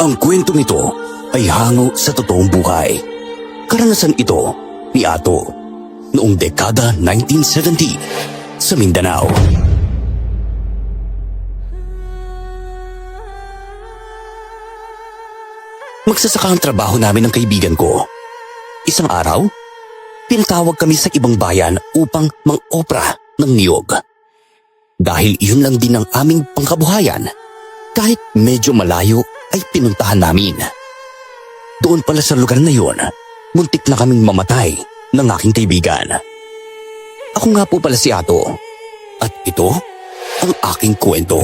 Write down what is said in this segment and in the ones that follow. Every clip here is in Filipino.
Ang kwentong ito ay hango sa totoong buhay. Karanasan ito ni Ato noong dekada 1970 sa Mindanao. Magsasaka ang trabaho namin ng kaibigan ko. Isang araw, pinatawag kami sa ibang bayan upang mang-opera ng niyog. Dahil iyon lang din ang aming pangkabuhayan, kahit medyo malayo ay pinuntahan namin. Doon pala sa lugar na yun, muntik na kaming mamatay ng aking kaibigan. Ako nga po pala si Ato, at ito ang aking kwento.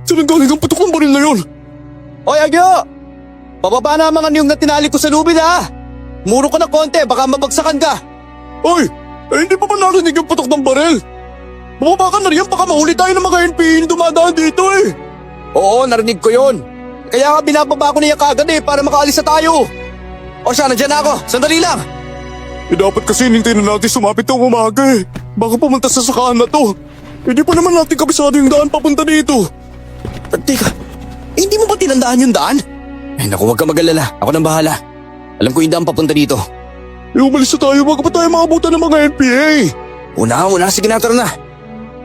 Saan ang galing ang putok ng baril na yun? Hoy, Agyo! Pababa na ang mga niyong na tinali ko sa lubid, ha? Muro ka na konti, baka mabagsakan ka. Ay, hindi pa ba narinig yung putok ng baril? Bumaba ka na riyan, baka mahuli tayo ng mga NPA na dumadaan dito eh. Oo, narinig ko yon. Kaya nga binababa ko niya kagad para makaalis na tayo. O siya, nandiyan na ako. Sandali lang. Dapat kasi hinintay na natin sumapit ng umaga eh. Baka pumunta sa sakahan na to. Hindi pa naman natin kabisado yung daan papunta dito. Teka, hindi mo ba tinandaan yung daan? Ay naku, huwag ka mag-alala. Ako nang bahala. Alam ko yung daan papunta dito. Umalis na tayo, wag pa tayo makabutan ng mga NPA. Una, sige na, tara na.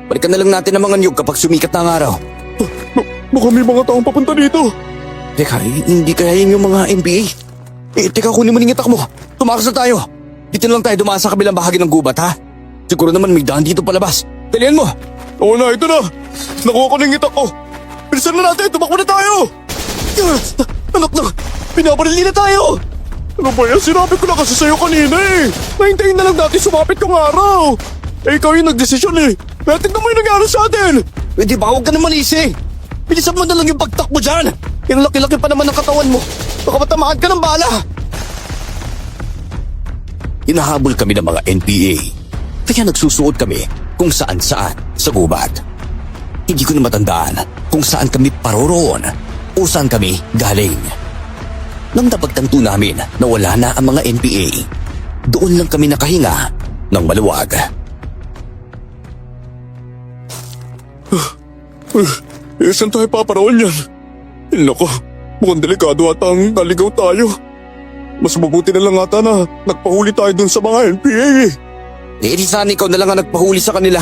Balikan na lang natin ang mga niyog kapag sumikat na ang araw. Baka may mga taong papunta dito. Teka, hindi kaya yun yung mga NPA? Teka, kunin mo ng itak mo. Tumakas na tayo. Dito na lang tayo dumaan sa kabilang bahagi ng gubat, ha? Siguro naman may daan dito palabas. Dalihan mo. Oo na, ito na. Nakuha ko ng itak ko. Bilisan na natin, tumakbo na tayo. Anak, pinabarili na tayo. Ano ba yan? Sinabi ko na kasi sa'yo kanina eh. Nahintayin na lang natin sumapit yung araw. Ikaw yung nagdesisyon eh. Tignan mo yung nangyari sa atin. Di ba, huwag ka naman isi. Bilisan mo na lang yung pagtakbo dyan. Yung laki-laki pa naman ng katawan mo. Baka matamaan ka ng bala. Hinahabol kami ng mga NPA, kaya nagsusuot kami kung saan-saan sa gubat. Hindi ko na matandaan kung saan kami paroroon o saan kami galing. Nang napagtanto namin na wala na ang mga NPA, doon lang kami nakahinga ng maluwag. Saan tayo paparoon yan? Nako, mukhang delikado ata ang naligaw tayo. Mas mabuti na lang ata na nagpahuli tayo dun sa mga NPA eh. Di sana ikaw na lang ang nagpahuli sa kanila.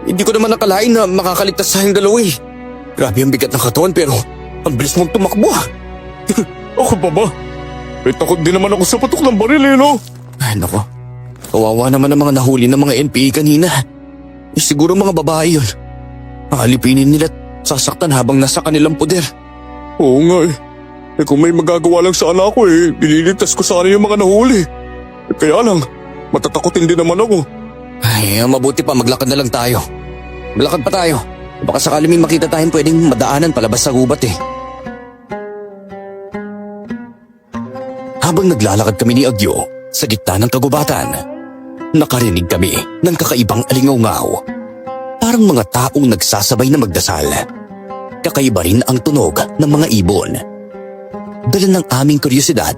Hindi ko naman nakalain na makakaligtas tayong dalawa eh. Grabe ang bigat ng katawan pero ang bilis mong tumakbo ah. Ako pa ba? May takot din naman ako sa patok ng baril eh no? Ay nako, kawawa naman ang mga nahuli ng mga NPA kanina. Siguro mga babae yun. Alipinin nila at sasaktan habang nasa kanilang poder. Oo nga eh. Kung may magagawa lang sa anak ko eh, ililigtas ko sana yung mga nahuli. Kaya lang, matatakotin din naman ako. Ay, mabuti pa maglakad na lang tayo. Maglakad pa tayo. Baka sakali may makita tayong pwedeng madaanan palabas sa gubat eh. Habang naglalakad kami ni Agyo sa gitna ng kagubatan, nakarinig kami ng kakaibang alingaw-ngaw. Parang mga taong nagsasabay na magdasal. Kakaiba rin ang tunog ng mga ibon. Dala ng aming kuryosidad,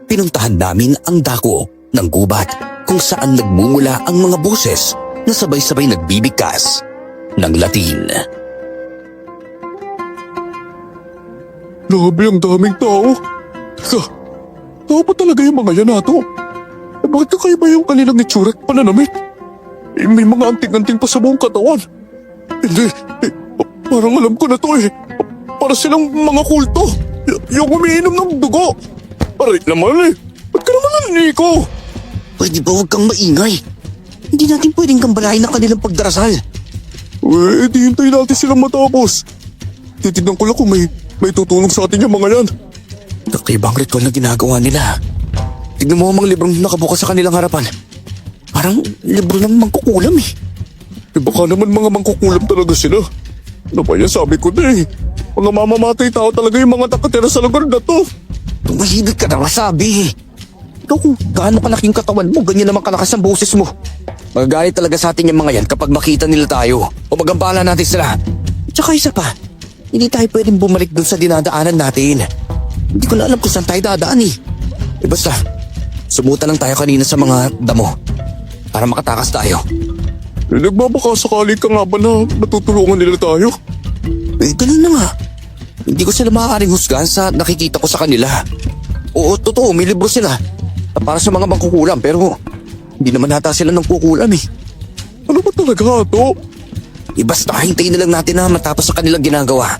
pinuntahan namin ang dako ng gubat kung saan nagmumula ang mga boses na sabay-sabay nagbibigkas ng Latin. Grabe ang daming tao. Teka, tao pa talaga yung mga yan nato? Bakit kakaiba yung kanilang itsura at pananamit? May mga anting-anting pa sa buong katawan. Hindi, parang alam ko na to eh. Para silang mga kulto. Yung umiinom ng dugo. Aray naman eh. Ba't ka naman naniko? Pwede ba huwag kang maingay? Hindi natin pwedeng gambalain ang kanilang pagdarasal. Di hintayin natin silang matapos. Titignan ko lang kung may tutulong sa atin yung mga yan. Kakaibang ritual na ginagawa nila. Tignan mo ang mga librong nakabukas sa kanilang harapan. Parang libro ng mangkukulam eh. Baka naman mga mangkukulam talaga sila. Ano ba yan sabi ko na eh. Mga mamamatay tao talaga yung mga nakatira sa lugar na to. Tumahigit ka na masabi eh. Ikaw kung gaano kalaki yung katawan mo, ganyan naman kalakas ang boses mo. Magagalit talaga sa atin yung mga yan kapag makita nila tayo o magambala natin sila. Tsaka isa pa, hindi tayo pwedeng bumalik dun sa dinadaanan natin. Hindi ko na alam kung saan tayo dadaan eh. Basta, sumuta lang tayo kanina sa mga damo para makatakas tayo. Nagbabaka sakali ka nga ba na matutulungan nila tayo? Ganun na nga. Hindi ko sila maaaring husgahan sa nakikita ko sa kanila. Oo, totoo, may libro sila. Para sa mga mangkukulam pero hindi naman hata sila ng kukulam eh. Ano ba talaga, Ato? Basta hintayin na lang natin na matapos ang kanilang ginagawa.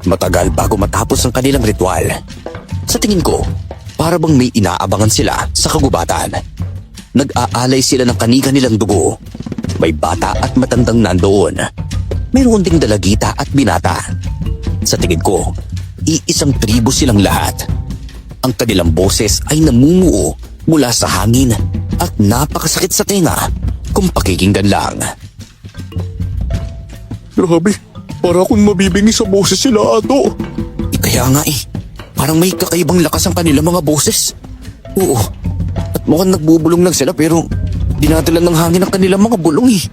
Matagal bago matapos ang kanilang ritual. Sa tingin ko, para bang may inaabangan sila sa kagubatan. Nag-aalay sila ng kani-kanilang dugo. May bata at matandang nandoon. Mayroon ding dalagita at binata. Sa tingin ko, iisang tribo silang lahat. Ang kanilang boses ay namumuo mula sa hangin at napakasakit sa tenga kung pakikinggan lang. Grabe, para akong mabibingi sa boses sila, Ato. Kaya nga eh, parang may kakaibang lakas ang kanilang mga boses. Oo, at mukhang nagbubulong lang sila pero dinadala ng hangin ang kanilang mga bulong eh.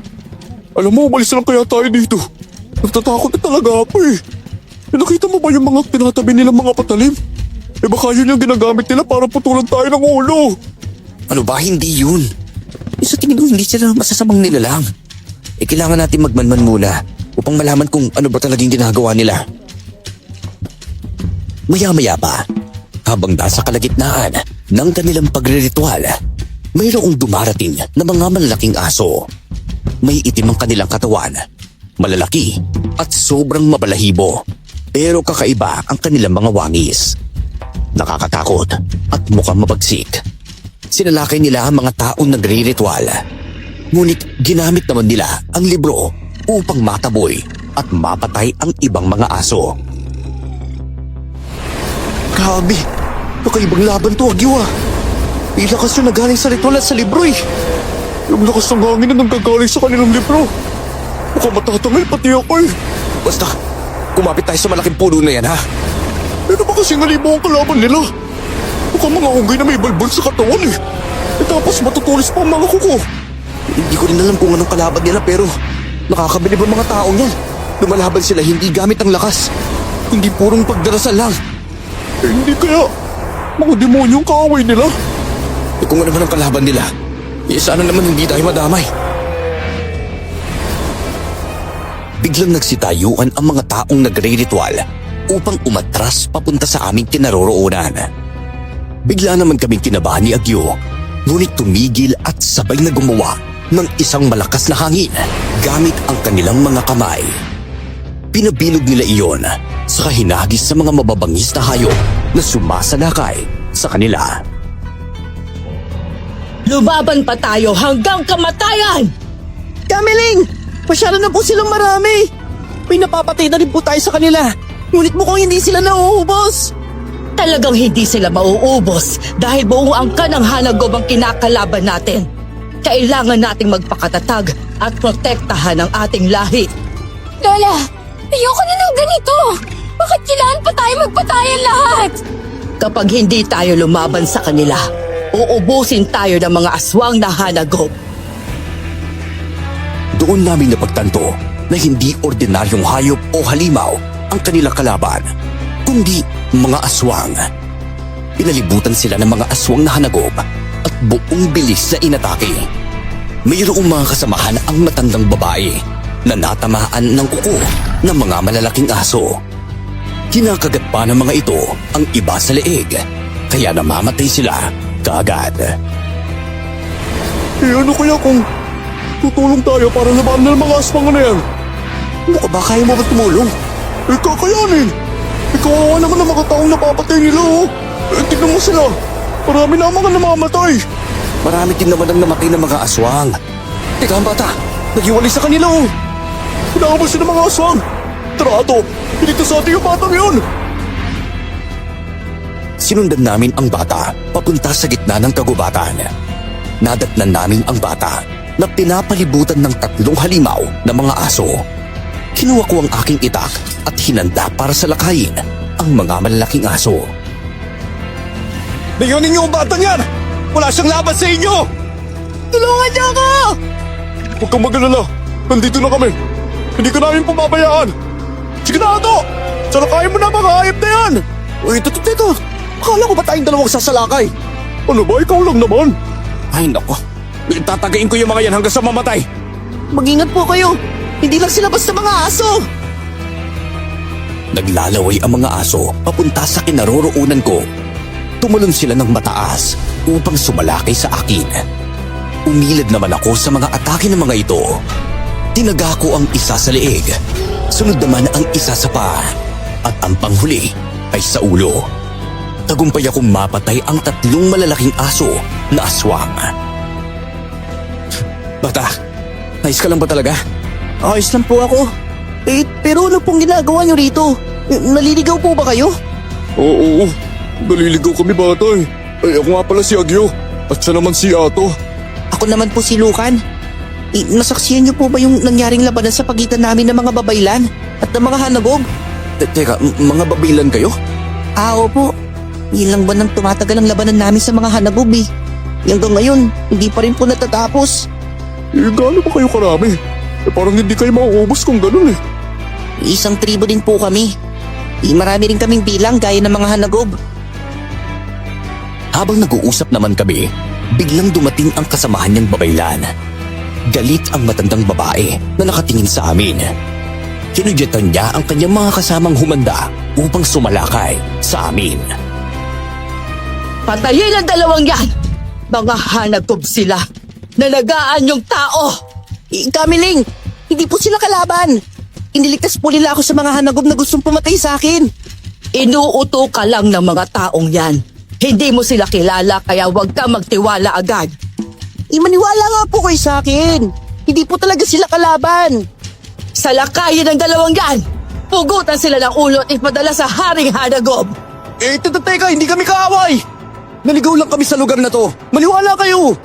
Alam mo, umalis na lang kaya tayo dito. Nagtatakot na talaga ako eh. Nakita mo ba yung mga tinatabi nilang mga patalim? Baka yun yung ginagamit nila para putulan tayo ng ulo. Ano ba, hindi yun. Sa tingin ko hindi sila masasamang nilalang. Kailangan natin magmanman muna upang malaman kung ano ba talagang ginagawa nila. Maya-maya pa, habang nasa kalagitnaan ng kanilang pagre-ritual, mayroong dumarating na mga malalaking aso. May itim ang kanilang katawan, malalaki at sobrang mabalahibo. Pero kakaiba ang kanilang mga wangis. Nakakatakot at mukhang mabagsik. Sinalakay nila ang mga taong nagre-ritual. Ngunit ginamit naman nila ang libro upang mataboy at mapatay ang ibang mga aso. Grabe! Kakaibang laban to, Agyo ah! May lakas yung nagaling sa ritual at sa libro eh! Yung lakas ng hangin na nanggagaling sa kanilang libro. Mukhang matatangay pati ako eh. Basta, kumapit tayo sa malaking puno na yan ha! Ano ba kasing halimaw ang kalaban nila? Mukhang mga unggoy na may balbal sa katawan eh. Tapos matutulis pa ang mga kuko. Hindi ko rin alam kung anong kalaban nila pero nakakabilib ang mga taong yan. Lumalaban sila hindi gamit ang lakas. Hindi purong pagdarasal lang. Hindi kaya mga demonyong kaaway nila. Kung ano man ang kalaban nila, sana naman hindi tayo madamay. Biglang nagsitayuan ang mga taong nagre-ritual upang umatras papunta sa aming kinaroroonan. Bigla naman kaming kinabahan ni Agyo, ngunit tumigil at sabay na gumawa ng isang malakas na hangin gamit ang kanilang mga kamay. Pinabilog nila iyon sa kahinagis sa mga mababangis na hayop na sumasalakay sa kanila. Lumaban pa tayo hanggang kamatayan! Kamiling! Masyado na po silang marami! May napapatay na rin po tayo sa kanila. Ngunit mukhang hindi sila nauubos. Talagang hindi sila mauubos dahil buong angkan ng Hanagob ang kinakalaban natin. Kailangan nating magpakatatag at protektahan ang ating lahi. Lola, ayoko na ng ganito. Bakit kailangan pa tayo magpatayan lahat? Kapag hindi tayo lumaban sa kanila, uubusin tayo ng mga aswang na Hanagob. Doon namin napagtanto na hindi ordinaryong hayop o halimaw ang kanilang kalaban, kundi mga aswang. Pinalibutan sila ng mga aswang na Hanagob at buong bilis na inatake. Mayroong mga kasamahan ang matandang babae na natamaan ng kuko ng mga malalaking aso. Kinakagat pa ng mga ito ang iba sa leeg, kaya namamatay sila kaagad. Ano kaya kung tutulong tayo para labanan ng mga aswang na yan? Ano ka ba? Kaya mo ba tumulong? Kakayanin! Kawawa naman ang mga taong napapatay nila oh! Tignan mo sila! Marami na ang mga namamatay! Marami din naman ang namatay ng mga aswang. Teka, ang bata! Naghiwalay sa kanila oh! Pinakamas ng mga aswang! Tara, Ato! Pinito sa atin yung batang yun! Sinundan namin ang bata papunta sa gitna ng kagubatan. Nadatnan namin ang bata na pinapalibutan ng 3 halimaw na mga aso. Kinuha ko ang aking itak at hinanda para salakayin ang mga malalaking aso. Tingnan ninyo ang batang yan! Wala siyang laban sa inyo! Tulungan niyo ako! Huwag kang mag-alala. Nandito na kami. Hindi ka namin pababayaan. Sige na, Ato! Salakayin mo na mga hayop na yan! Uy, teka! Akala ko ba tayong dalawang sasalakay? Ano ba? Ikaw lang naman. Ay nako, Tatagain ko yung mga yan hanggang sa mamatay. Mag-ingat po kayo. Hindi lang sila basta mga aso. Naglalaway ang mga aso papunta sa kinaroroonan ko. Tumalon sila ng mataas upang sumalakay sa akin. Umilad naman ako sa mga atake ng mga ito. Tinaga ko ang isa sa leeg. Sunod naman ang isa sa paa. At ang panghuli ay sa ulo. Tagumpay akong mapatay ang 3 malalaking aso na aswang. Bata, nice ka lang ba talaga? Ayos lang po ako. Pero ano pong ginagawa niyo rito? Naliligaw po ba kayo? Oo. Naliligaw kami bata eh. Ay ako nga pala si Agyo. At siya naman si Ato. Ako naman po si Lucan. Nasaksiyan niyo po ba yung nangyaring labanan sa pagitan namin ng mga babaylan at ng mga hanagog? Teka, mga babilan kayo? Opo. Ilang buwan nang tumatagal ang labanan namin sa mga hanagog eh. Hanggang ngayon, hindi pa rin po natatapos. Gaano ba kayo karami? Parang hindi kayo mauubos kung ganun eh. Isang tribo din po kami. Marami rin kaming bilang gaya ng mga hanagog. Habang nag-uusap naman kami, biglang dumating ang kasamahan niyang babaylan. Galit ang matandang babae na nakatingin sa amin. Kinudyatan niya ang kanyang mga kasamang humanda upang sumalakay sa amin. Patayin ang 2 yan! Mga hanagog sila. Nalagaan yung tao! Kamiling, hindi po sila kalaban. Iniligtas po nila ako sa mga hanagog na gustong pumatay sa akin. Inuuto ka lang ng mga taong yan. Hindi mo sila kilala kaya huwag ka magtiwala agad. Maniwala nga po kayo sa akin. Hindi po talaga sila kalaban. Salakayin ang 2 yan! Pugutan sila ng ulo at ipadala sa Haring Hanagob! Teka, hindi kami kaaway! Naligaw lang kami sa lugar na to. Maniwala kayo!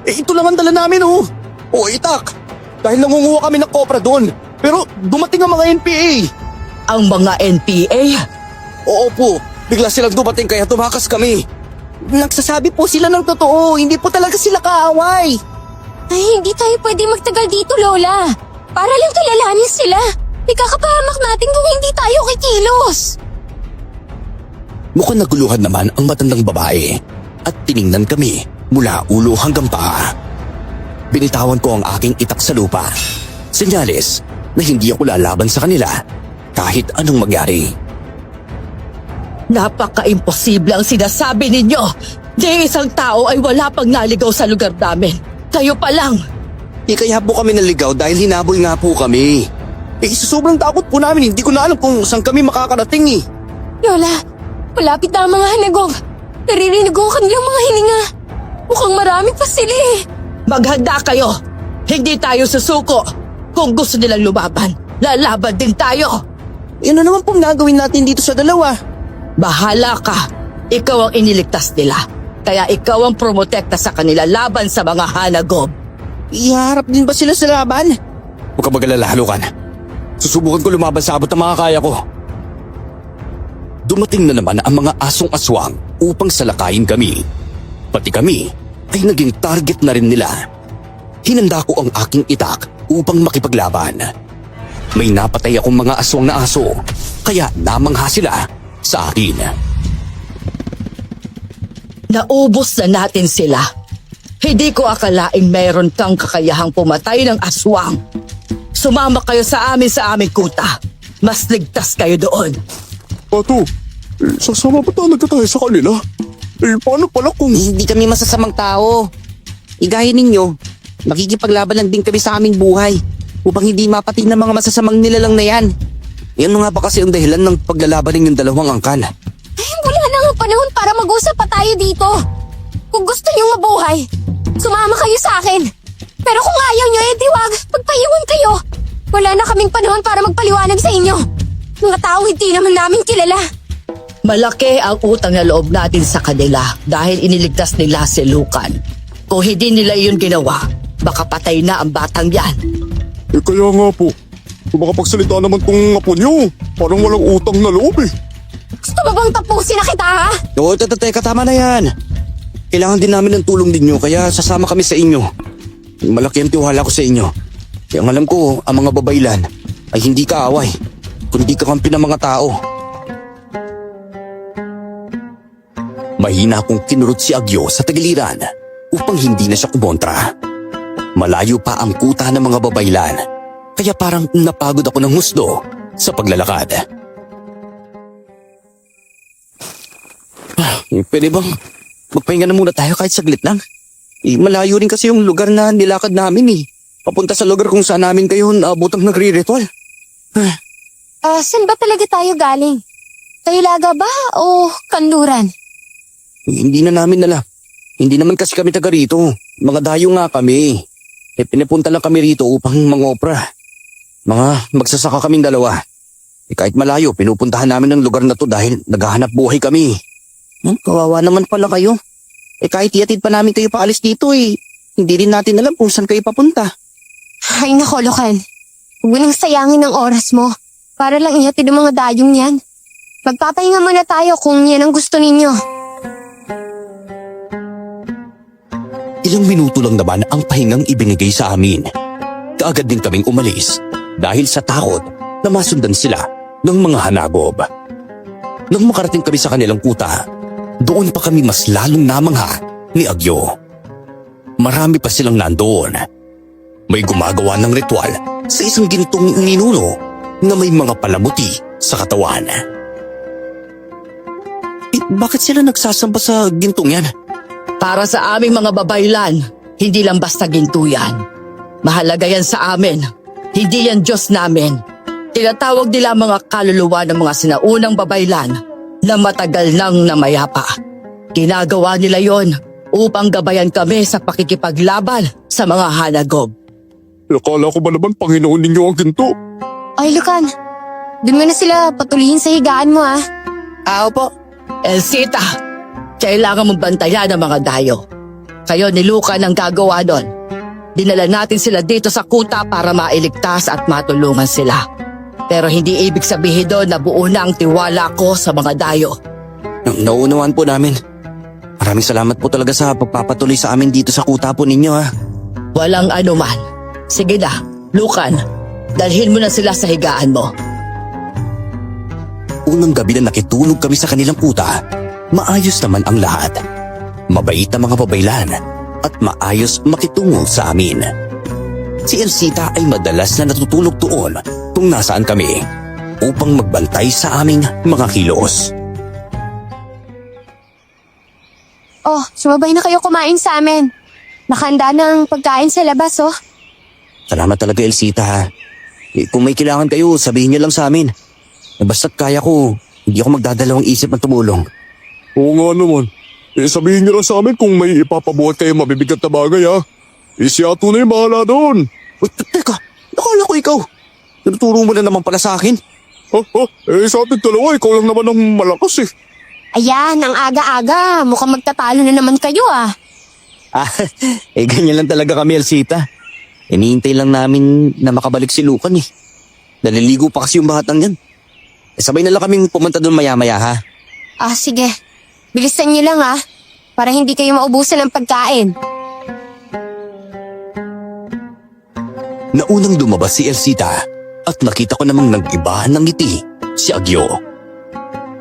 Ito lang ang dala namin oh. O itak, dahil nangunguha kami ng kopra doon. Pero dumating ang mga NPA. Ang mga NPA? Oo po, bigla silang dumating kaya tumakas kami. Nagsasabi po sila ng totoo. Hindi po talaga sila kaaway. Ay, hindi tayo pwede magtagal dito, Lola. Para lang kilalanin sila. Ikakapahamak natin kung hindi tayo kikilos. Mukhang naguluhan naman ang matandang babae at tiningnan kami mula ulo hanggang paa. Binitawan ko ang aking itak sa lupa. Senyales na hindi ako lalaban sa kanila kahit anong mangyari. Napaka-imposible ang sinasabi ninyo. Di isang tao ay wala pang naligaw sa lugar namin. Kayo pa lang. Kaya po kami naligaw dahil hinabol nga po kami. Sa sobrang takot po namin, hindi ko na alam kung saan kami makakarating eh. Lola, malapit na ang mga hanagog. Naririnig ko ang kanilang mga hininga. Mukhang marami pa sila eh. Maghanda kayo. Hindi tayo susuko. Kung gusto nilang lumaban, lalaban din tayo. Ano naman pong gagawin natin dito sa 2? Bahala ka. Ikaw ang iniligtas nila. Kaya ikaw ang promotekta sa kanila laban sa mga hanagob. Iharap din ba sila sa laban? Huwag ka magalala, Lucan. Susubukan ko lumaban sa abot ng mga kaya ko. Dumating na naman ang mga asong aswang upang salakayin kami. Pati kami ay naging target na rin nila. Hinanda ko ang aking itak upang makipaglaban. May napatay akong mga aswang na aso, kaya namangha sila sa akin. Naubos na natin sila. Hindi ko akalaing meron kang kakayahang pumatay ng aswang. Sumama kayo sa aming kuta. Mas ligtas kayo doon. Pato, sasama ba talaga tayo sa kanila? Paano pala kung... Hindi kami masasamang tao. Igaya ninyo, makikipaglaban lang din kami sa aming buhay upang hindi mapatay ng mga masasamang nilalang na yan. Yan nga ba kasi ang dahilan ng paglalaban ng 2 angkan? Ay, wala na nga panahon para mag-usap pa tayo dito. Kung gusto niyong mabuhay, sumama kayo sa akin. Pero kung ayaw niyo, di wag, magpaiwan kayo. Wala na kaming panahon para magpaliwanag sa inyo. Mga tao hindi naman namin kilala. Malaki ang utang na loob natin sa kanila dahil iniligtas nila si Lucan. Kung hindi nila yun ginawa, baka patay na ang batang yan. Kaya nga po, kung makapagsalita naman tong apo niyo, parang walang utang na loob eh. Gusto mo bang tapusin na kita, ha? Oo, teka, tama na yan. Kailangan din namin ng tulong ninyo kaya sasama kami sa inyo. Malaki ang tiwala ko sa inyo. Kaya ang alam ko, ang mga babaylan ay hindi kaaway, kundi kakampi ng mga tao. Mahina akong kinurot si Agyo sa tagiliran upang hindi na siya kumontra. Malayo pa ang kuta ng mga babaylan, kaya parang napagod ako ng husdo sa paglalakad. Pwede bang magpahinga na muna tayo kahit saglit lang? Malayo rin kasi yung lugar na nilakad namin eh. Papunta sa lugar kung saan namin kayo naabotang nagre-ritual. Saan ba talaga tayo galing? Taylaga ba o Kanluran? Hindi na namin alam. Hindi naman kasi kami taga rito. Mga dayo nga kami. Pinapunta lang kami rito upang mangopra. Mga magsasaka kaming dalawa. Kahit malayo, pinupuntahan namin ang lugar na to dahil naghahanap buhay kami. Kawawa naman pala kayo. Kahit iatid pa namin kayo paalis dito hindi rin natin alam kung saan kayo papunta. Ay nako, Lukan. Huwag mo nang sayangin ang oras mo. Para lang ihatid ang mga dayong yan. Magpapahinga muna tayo kung yan ang gusto ninyo. Ilang minuto lang naman ang pahingang ibinigay sa amin. Kaagad din kaming umalis dahil sa takot na masundan sila ng mga hanagob. Nang makarating kami sa kanilang kuta, doon pa kami mas lalong namangha ni Agyo. Marami pa silang nandoon. May gumagawa ng ritual sa isang gintong ninuno na may mga palamuti sa katawan. Bakit sila nagsasamba sa gintong yan? Para sa aming mga babaylan, hindi lang basta ginto yan. Mahalaga yan sa amin. Hindi yan Diyos namin. Tinatawag nila mga kaluluwa ng mga sinaunang babaylan na matagal nang namayapa. Ginagawa nila yon upang gabayan kami sa pakikipaglaban sa mga hanagob. Akala ko ba naman Panginoon ninyo ang ginto? Ay, Lukan. Doon mo na sila patuloyin sa higaan mo, Opo. Elsita, kailangan mong bantayan ang mga dayo. Kayo ni Lucan ang gagawa doon. Dinala natin sila dito sa kuta para mailigtas at matulungan sila. Pero hindi ibig sabihin doon na buo na ang tiwala ko sa mga dayo. Nauunawaan po namin. Maraming salamat po talaga sa pagpapatuloy sa amin dito sa kuta po ninyo Walang anuman. Sige na, Lucan, dalhin mo na sila sa higaan mo. Unang gabi na nakitulog kami sa kanilang kuta, maayos naman ang lahat. Mabait na mga babaylan at maayos makitungo sa amin. Si Elsita ay madalas na natutulog doon kung nasaan kami upang magbantay sa aming mga kilos. Oh, sumabay na kayo kumain sa amin. Nakahanda ng pagkain sa labas, Salamat talaga, Elsita. Kung may kailangan kayo, sabihin niyo lang sa amin. Basta't kaya ko, hindi ako magdadalawang isip na tumulong. Oo nga naman. Sabihin niyo lang sa amin kung may ipapabuhat kayo mabibigat na bagay Si Ato na yung bahala doon. Teka, nakala ko ikaw. Tinuturo mo na naman pala sa akin. Sa ating dalawa, ikaw lang naman ang malakas Ayan, ang aga-aga. Mukhang magtatalo na naman kayo, Ganyan lang talaga kami, Elsita. Iniintay lang namin na makabalik si Lucan Naliligo pa kasi yung batang yan. Sabay na lang kaming pumunta doon maya-maya Sige. Bilisan niyo lang, para hindi kayo maubusan ng pagkain. Naunang lumabas si Elsita at nakita ko namang nag-iba ng ngiti si Agyo.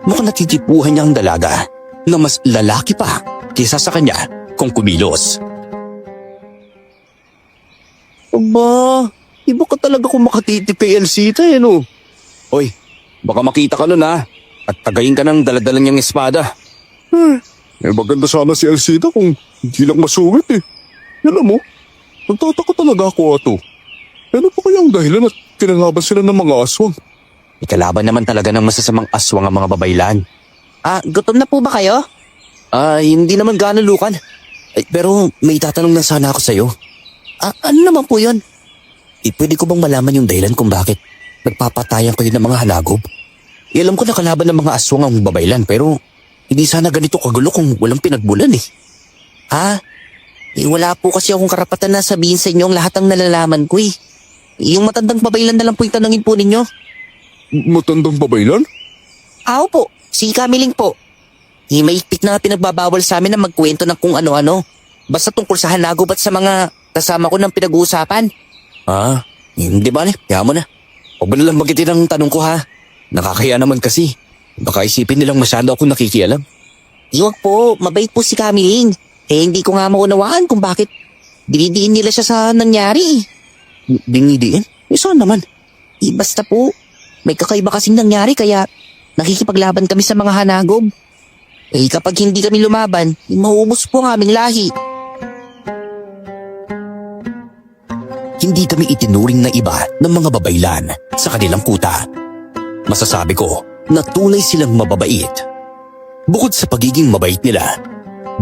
Mukhang natitipuhan niya ang dalaga na mas lalaki pa kaysa sa kanya kung kumilos. Aba, iba ka talaga kung makatitip kay Elsita no? Oy, baka makita ka nun at tagayin ka ng daladala niyang espada. Maganda sana si Elsita kung hindi lang masungit Alam mo, nagtataka talaga ako Ano pa kaya ang dahilan at kinalaban sila ng mga aswang? Ikalaban naman talaga ng masasamang aswang ang mga babaylan. Gutom na po ba kayo? Hindi naman gaano, Lucan. Pero may tatanong na sana ako sa'yo. Ano naman po yun? Pwede ko bang malaman yung dahilan kung bakit nagpapatayan kayo ng mga hanagob? Alam ko na kalaban ng mga aswang ang babaylan pero hindi sana ganito kagulo kung walang pinagbulan Wala po kasi akong karapatan na sabihin sa inyo ang lahat ng nalalaman ko Yung matandang babaylan na lang po yung tanungin po ninyo. Matandang babaylan? Po, si Kamiling po. May higpit na pinagbabawal sa amin na magkwento ng kung ano-ano. Basta tungkol sa hanagob at sa mga kasama ko ng pinag-uusapan. Hindi ba kaya mo na. Huwag mo nalang magitin ang tanong ko Nakakaya naman kasi. Baka isipin nilang masyado ako nakikialam. Iwag po, mabait po si Kamiling. Hindi ko nga maunawaan kung bakit dinidiin nila siya sa nangyari. Dinidiin? Saan naman? Basta po, may kakaiba kasing nangyari kaya nakikipaglaban kami sa mga hanagob. Kapag hindi kami lumaban, maubos po ang aming lahi. Hindi kami itinuring na iba ng mga babaylan sa kanilang kuta. Masasabi ko na tunay silang mababait. Bukod sa pagiging mabait nila,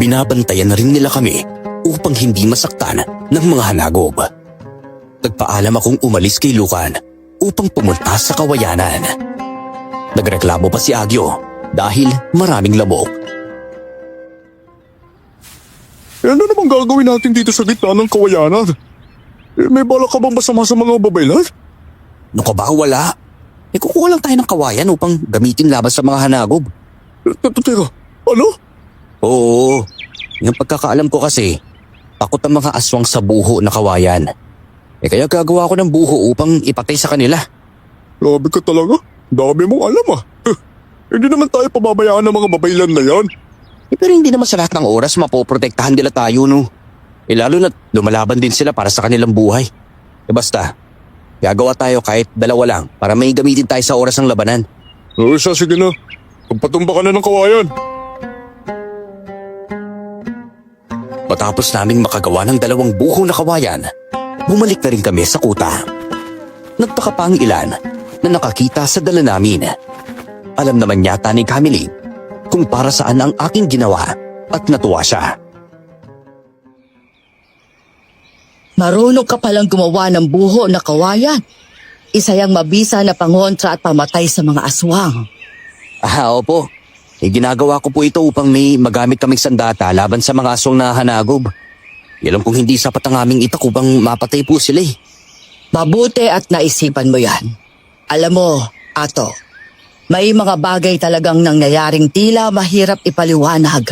binabantayan na rin nila kami upang hindi masaktan ng mga hanagob. Nagpaalam akong umalis kay Lucan upang pumunta sa kawayanan. Nagreklamo pa si Agyo dahil maraming lamok. Ano namang gagawin natin dito sa gitna ng kawayanan? May balak ka bang masama sa mga babaylan? Ano ka ba? Wala. Kukuha lang tayo ng kawayan upang gamitin laban sa mga hanagob. Teka, ano? Oo, yung pagkakaalam ko kasi, takot ang mga aswang sa buho na kawayan. Kaya gagawa ko ng buho upang ipatay sa kanila. Grabe ka talaga. Dami mong alam ah. Hindi naman tayo pababayaan ng mga babaylan na yan. Pero hindi naman sa lahat ng oras mapoprotektahan nila tayo, no? Lalo na lumalaban din sila para sa kanilang buhay. Basta, gagawa tayo kahit dalawa lang para may gamitin tayo sa oras ng labanan. Sige na. Pagpatumba ka na ng kawayan. Matapos naming makagawa ng 2 buho na kawayan, bumalik na rin kami sa kuta. Nagtaka pa ang ilan na nakakita sa dala namin. Alam naman yata ni Camille kung para saan ang aking ginawa at natuwa siya. Marunong ka palang gumawa ng buho na kawayan. Isa yang mabisa na pangontra at pamatay sa mga aswang. Opo. Ginagawa ko po ito upang may magamit kaming sandata laban sa mga aswang na hanagob. Yalam kung hindi sapat ang aming itak upang mapatay po sila eh. Mabuti at naisipan mo yan. Alam mo, Ato, may mga bagay talagang nangyayaring tila mahirap ipaliwanag.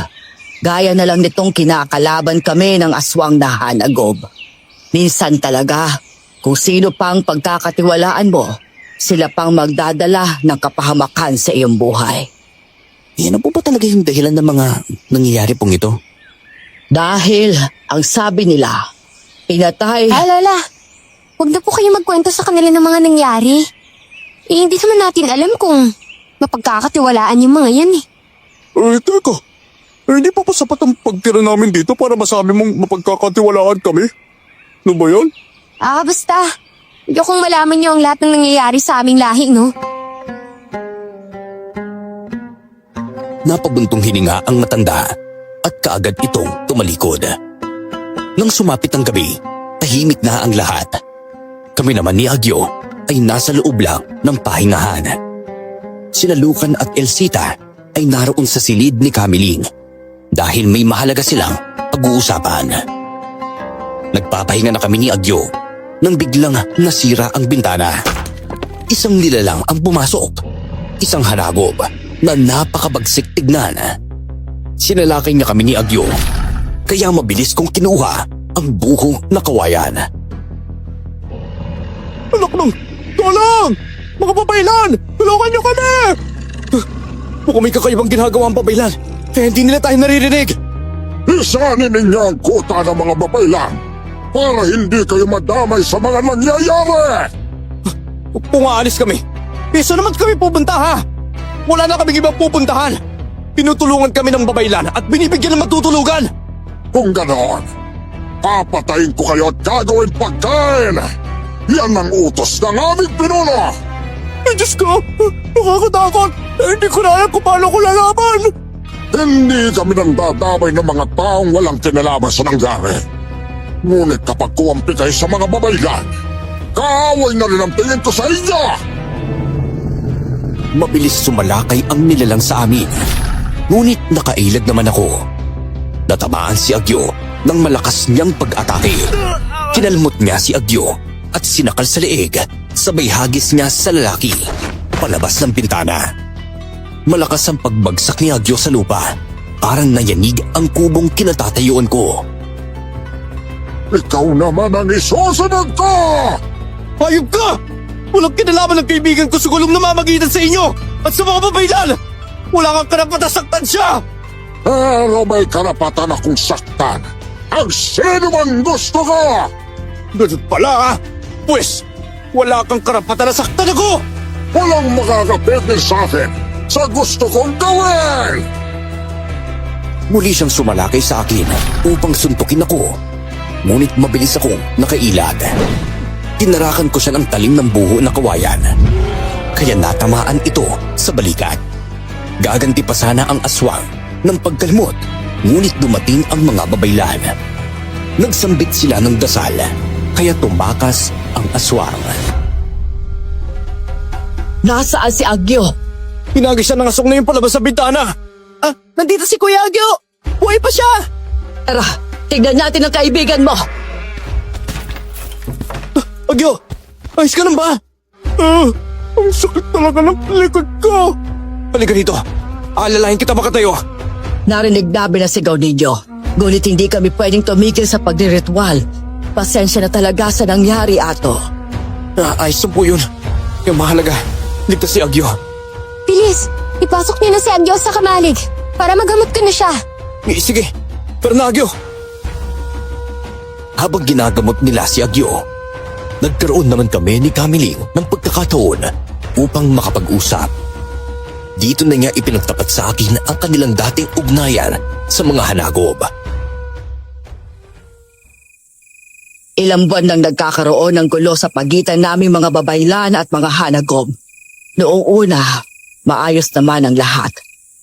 Gaya na lang nitong kinakalaban kami ng aswang na hanagob. Minsan talaga, kung sino pang pagkakatiwalaan mo, sila pang magdadala ng kapahamakan sa iyong buhay. Ano po ba talaga yung dahilan ng mga nangyayari pong ito? Dahil, ang sabi nila, pinatay... Lola, huwag na po kayo magkwento sa kanila ng mga nangyari. Hindi naman natin alam kung mapagkakatiwalaan yung mga yan eh. Teka. Hindi pa sapat ang pagtira namin dito para masabi mong mapagkakatiwalaan kami? Ano ba yan? Basta. Hindi kong malaman niyo ang lahat ng nangyayari sa aming lahi, no? Napabuntong hininga ang matanda at kaagad itong tumalikod. Nang sumapit ang gabi, tahimik na ang lahat. Kami naman ni Agyo ay nasa loob lang ng pahingahan. Sina Lucan at Elsita ay naroon sa silid ni Camiling dahil may mahalaga silang pag-uusapan. Nagpapahinga na kami ni Agyo nang biglang nasira ang bintana. Isang nilalang ang pumasok. Isang hanagob na napakabagsik tignan. Sinalakay niya kami ni Agyo, kaya mabilis kong kinuha ang buho na kawayan. Anak ng... Tulong! Mga babaylan! Tulungan niyo kami! Mukhang may kakaibang ginagawa ang babaylan, kaya hindi nila tayo naririnig. Isanin ninyo ang kuta ng mga babaylan para hindi kayo madamay sa mga nangyayari! Kung aalis kami, saan naman kami pupunta ha? Wala na kaming ibang pupuntahan. Tinutulungan kami ng babaylan at binibigyan ng matutulugan. Kung ganoon, papatayin ko kayo at gagawin pagkain! Yan ang utos ng aming pinuno! Diyos ko! Nakakatakot! Hindi ko na alam kung paano ko lalaban! Hindi kami nang dadamay ng mga taong walang kinalaman sa nangyari. Ngunit kapag kuwampi kayo sa mga babaylan, kaaway na rin ang tingin ko sa inyo! Mabilis sumalakay ang nilalang sa amin. Ngunit nakailag naman ako. Natamaan si Agyo ng malakas niyang pag-atake. Kinalmot niya si Agyo at sinakal sa leeg, sabay hagis niya sa lalaki, palabas ng bintana. Malakas ang pagbagsak ni Agyo sa lupa. Parang nayanig ang kubong kinatatayuan ko. Ikaw naman ang isusunod ko! Hayop ka! Walang kinalaman ng kaibigan ko sa gulong namamagitan sa inyo at sa mga babaylan! Wala kang karapatan saktan siya! Pero may karapatan akong saktan ang sino man gusto ko! Ganun pala ha? Pwes, wala kang karapatan na saktan ako! Walang makakapigil sa akin sa gusto kong gawin! Muli siyang sumalakay sa akin upang suntukin ako. Ngunit mabilis akong nakailag. Tinarakan ko siya ng talim ng buho na kawayan. Kaya natamaan ito sa balikat. Gaganti pa sana ang aswang ng pagkalmot, ngunit dumating ang mga babaylan. Nagsambit sila ng dasal, kaya tumakas ang aswang. Nasaan si Agyo? Hinagis siya ng asok na yung palabas sa bintana! Ah, nandito si Kuya Agyo! Buhay pa siya! Tara, tignan natin ang kaibigan mo! Agyo! Ayos ka lang ba? Ang sakit talaga ng likod ko! Halika dito! Aalalahin kita makatayo! Narinig namin ang sigaw ninyo. Ngunit hindi kami pwedeng tumigil sa pagdiritwal. Pasensya na talaga sa nangyari, Ato. Ayos na po yun. Yung mahalaga, ligtas si Agyo. Bilis, ipasok niyo na si Agyo sa kamalig para magamot ko na siya. Sige, pero na Agyo! Habang ginagamot nila si Agyo, nagkaroon naman kami ni Kamiling ng pagkakataon upang makapag-usap. Dito na niya ipinagtapat sa akin ang kanilang dating ugnayan sa mga hanagob. Ilang buwan nang nagkakaroon ng gulo sa pagitan naming mga babaylan at mga hanagob. Noong una, maayos naman ang lahat.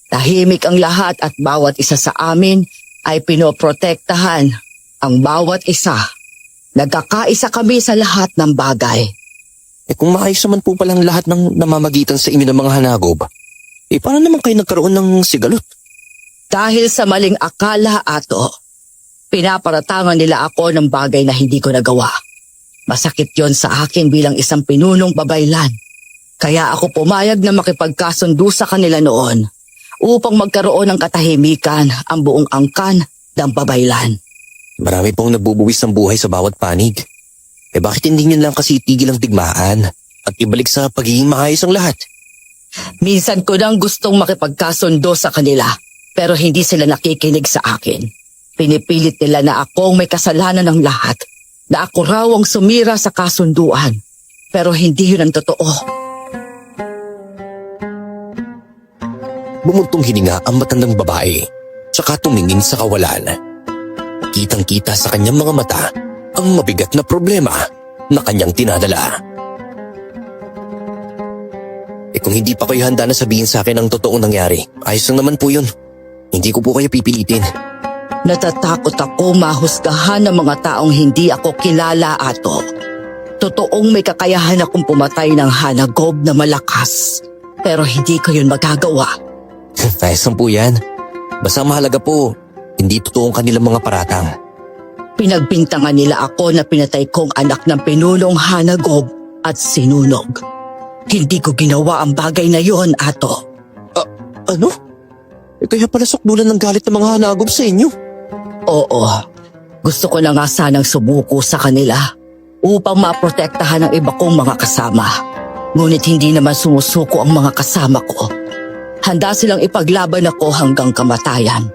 Tahimik ang lahat at bawat isa sa amin ay pinoprotektahan ang bawat isa. Nagkakaisa kami sa lahat ng bagay. Kung maayos naman po palang lahat ng namamagitan sa inyo ng mga hanagob, paano naman kayo nagkaroon ng sigalot? Dahil sa maling akala, Ato, pinaparatangan nila ako ng bagay na hindi ko nagawa. Masakit yon sa akin bilang isang pinunong babaylan. Kaya ako pumayag na makipagkasundo sa kanila noon upang magkaroon ng katahimikan ang buong angkan ng babaylan. Marami pong nagbubuwis ng buhay sa bawat panig. Bakit hindi nyo lang kasi tigil ang digmaan at ibalik sa pagiging maayos ang lahat? Minsan ko nang gustong makipagkasundo sa kanila pero hindi sila nakikinig sa akin. Pinipilit nila na akong may kasalanan ng lahat, na ako raw ang sumira sa kasunduan. Pero hindi yun ang totoo. Bumuntong hininga ang matandang babae, tsaka tumingin sa kawalan. Kitang-kita sa kanyang mga mata ang mabigat na problema na kanyang tinadala. Kung hindi pa kayo handa na sabihin sa akin ang totoong nangyari, ayos lang naman po yun. Hindi ko po kayo pipilitin. Natatakot ako mahusgahan ng mga taong hindi ako kilala, Ato. Totoong may kakayahan akong pumatay ng hanagob na malakas. Pero hindi ko yun magagawa. Ayos lang po yan. Basta mahalaga po, hindi totoong kanilang mga paratang. Pinagbintangan nila ako na pinatay kong anak ng pinulong hanagob at sinunog. Hindi ko ginawa ang bagay na yon, Ato. Ano? Kaya pala sukdulan ng galit ng mga hanagob sa inyo. Oo, gusto ko na nga sanang sumuko sa kanila upang maprotektahan ang iba kong mga kasama. Ngunit hindi naman sumusuko ang mga kasama ko. Handa silang ipaglaban ako hanggang kamatayan.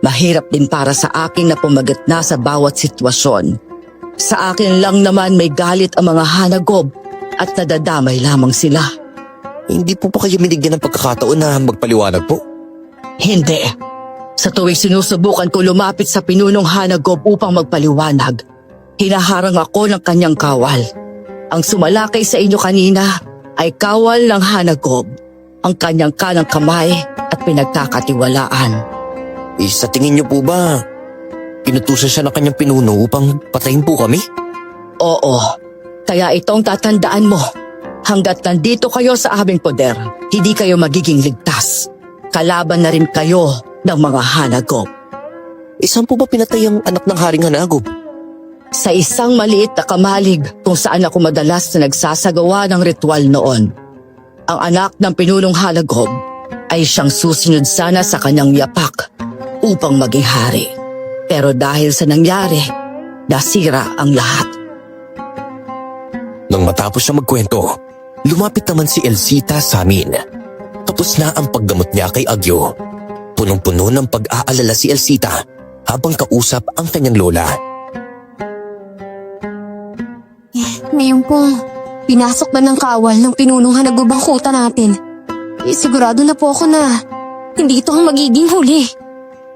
Mahirap din para sa akin na pumagitna sa bawat sitwasyon. Sa akin lang naman may galit ang mga hanagob at nadadamay lamang sila. Hindi po pa kayo binigyan ng pagkakataon na magpaliwanag po? Hindi. Sa tuwing sinusubukan ko lumapit sa pinunong hanagob upang magpaliwanag, hinaharang ako ng kanyang kawal. Ang sumalakay sa inyo kanina ay kawal ng hanagob, ang kanyang kanang kamay at pinagkakatiwalaan. Sa tingin niyo po ba, inutusan siya ng kanyang pinuno upang patayin po kami? Oo, kaya itong tatandaan mo. Hanggat nandito kayo sa aming poder, hindi kayo magiging ligtas. Kalaban na rin kayo ng mga hanagob. Saan po ba pinatay ang anak ng Haring Hanagob? Sa isang maliit na kamalig kung saan ako madalas na nagsasagawa ng ritual noon. Ang anak ng pinulong hanagob ay siyang susunod sana sa kanyang yapak upang maging hari. Pero dahil sa nangyari, nasira ang lahat. Nang matapos siya magkwento, lumapit naman si Elsita sa amin. Tapos na ang paggamot niya kay Agyo. Punong-puno ng pag-aalala si Elsita habang kausap ang kanyang lola. Ngayon pong pinasok na ng kawal ng pinunong hanagubang kuta natin. Sigurado na po ako na hindi ito ang magiging huli.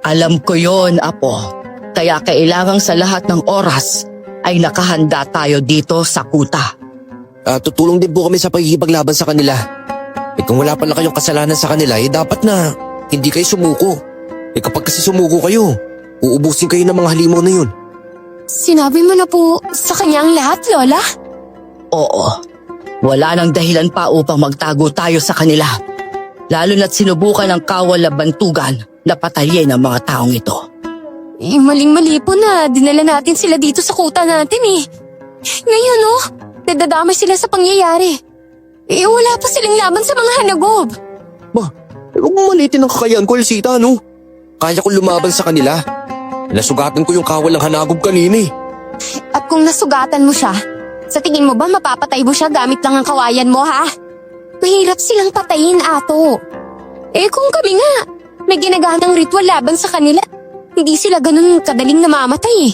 Alam ko yon, Apo. Kaya kailangang sa lahat ng oras ay nakahanda tayo dito sa kuta. Tutulong din po kami sa pagkikipaglaban sa kanila. Kung wala pala kayong kasalanan sa kanila, dapat na hindi kayo sumuko. Kapag kasi sumuko kayo, uubusin kayo ng mga halimaw na yun. Sinabi mo na po sa kanya ang lahat, Lola? Oo. Wala nang dahilan pa upang magtago tayo sa kanila. Lalo na't sinubukan ng kawal na bantugan na patayin ang mga taong ito. Maling-mali po na dinala natin sila dito sa kuta natin eh. Ngayon nadadamay sila sa pangyayari. Wala pa silang laban sa mga hanagob. Huwag mo malitin ang kakayahan ko, Elsita, no? Kaya kong lumaban sa kanila. Nasugatan ko yung kawal ng hanagob kanina eh. At kung nasugatan mo siya, sa tingin mo ba mapapatay mo siya gamit lang ang kawayan mo, ha? Mahirap silang patayin, Ato. Kung kami nga, may ginaganang ritual laban sa kanila, hindi sila ganun kadaling namamatay eh.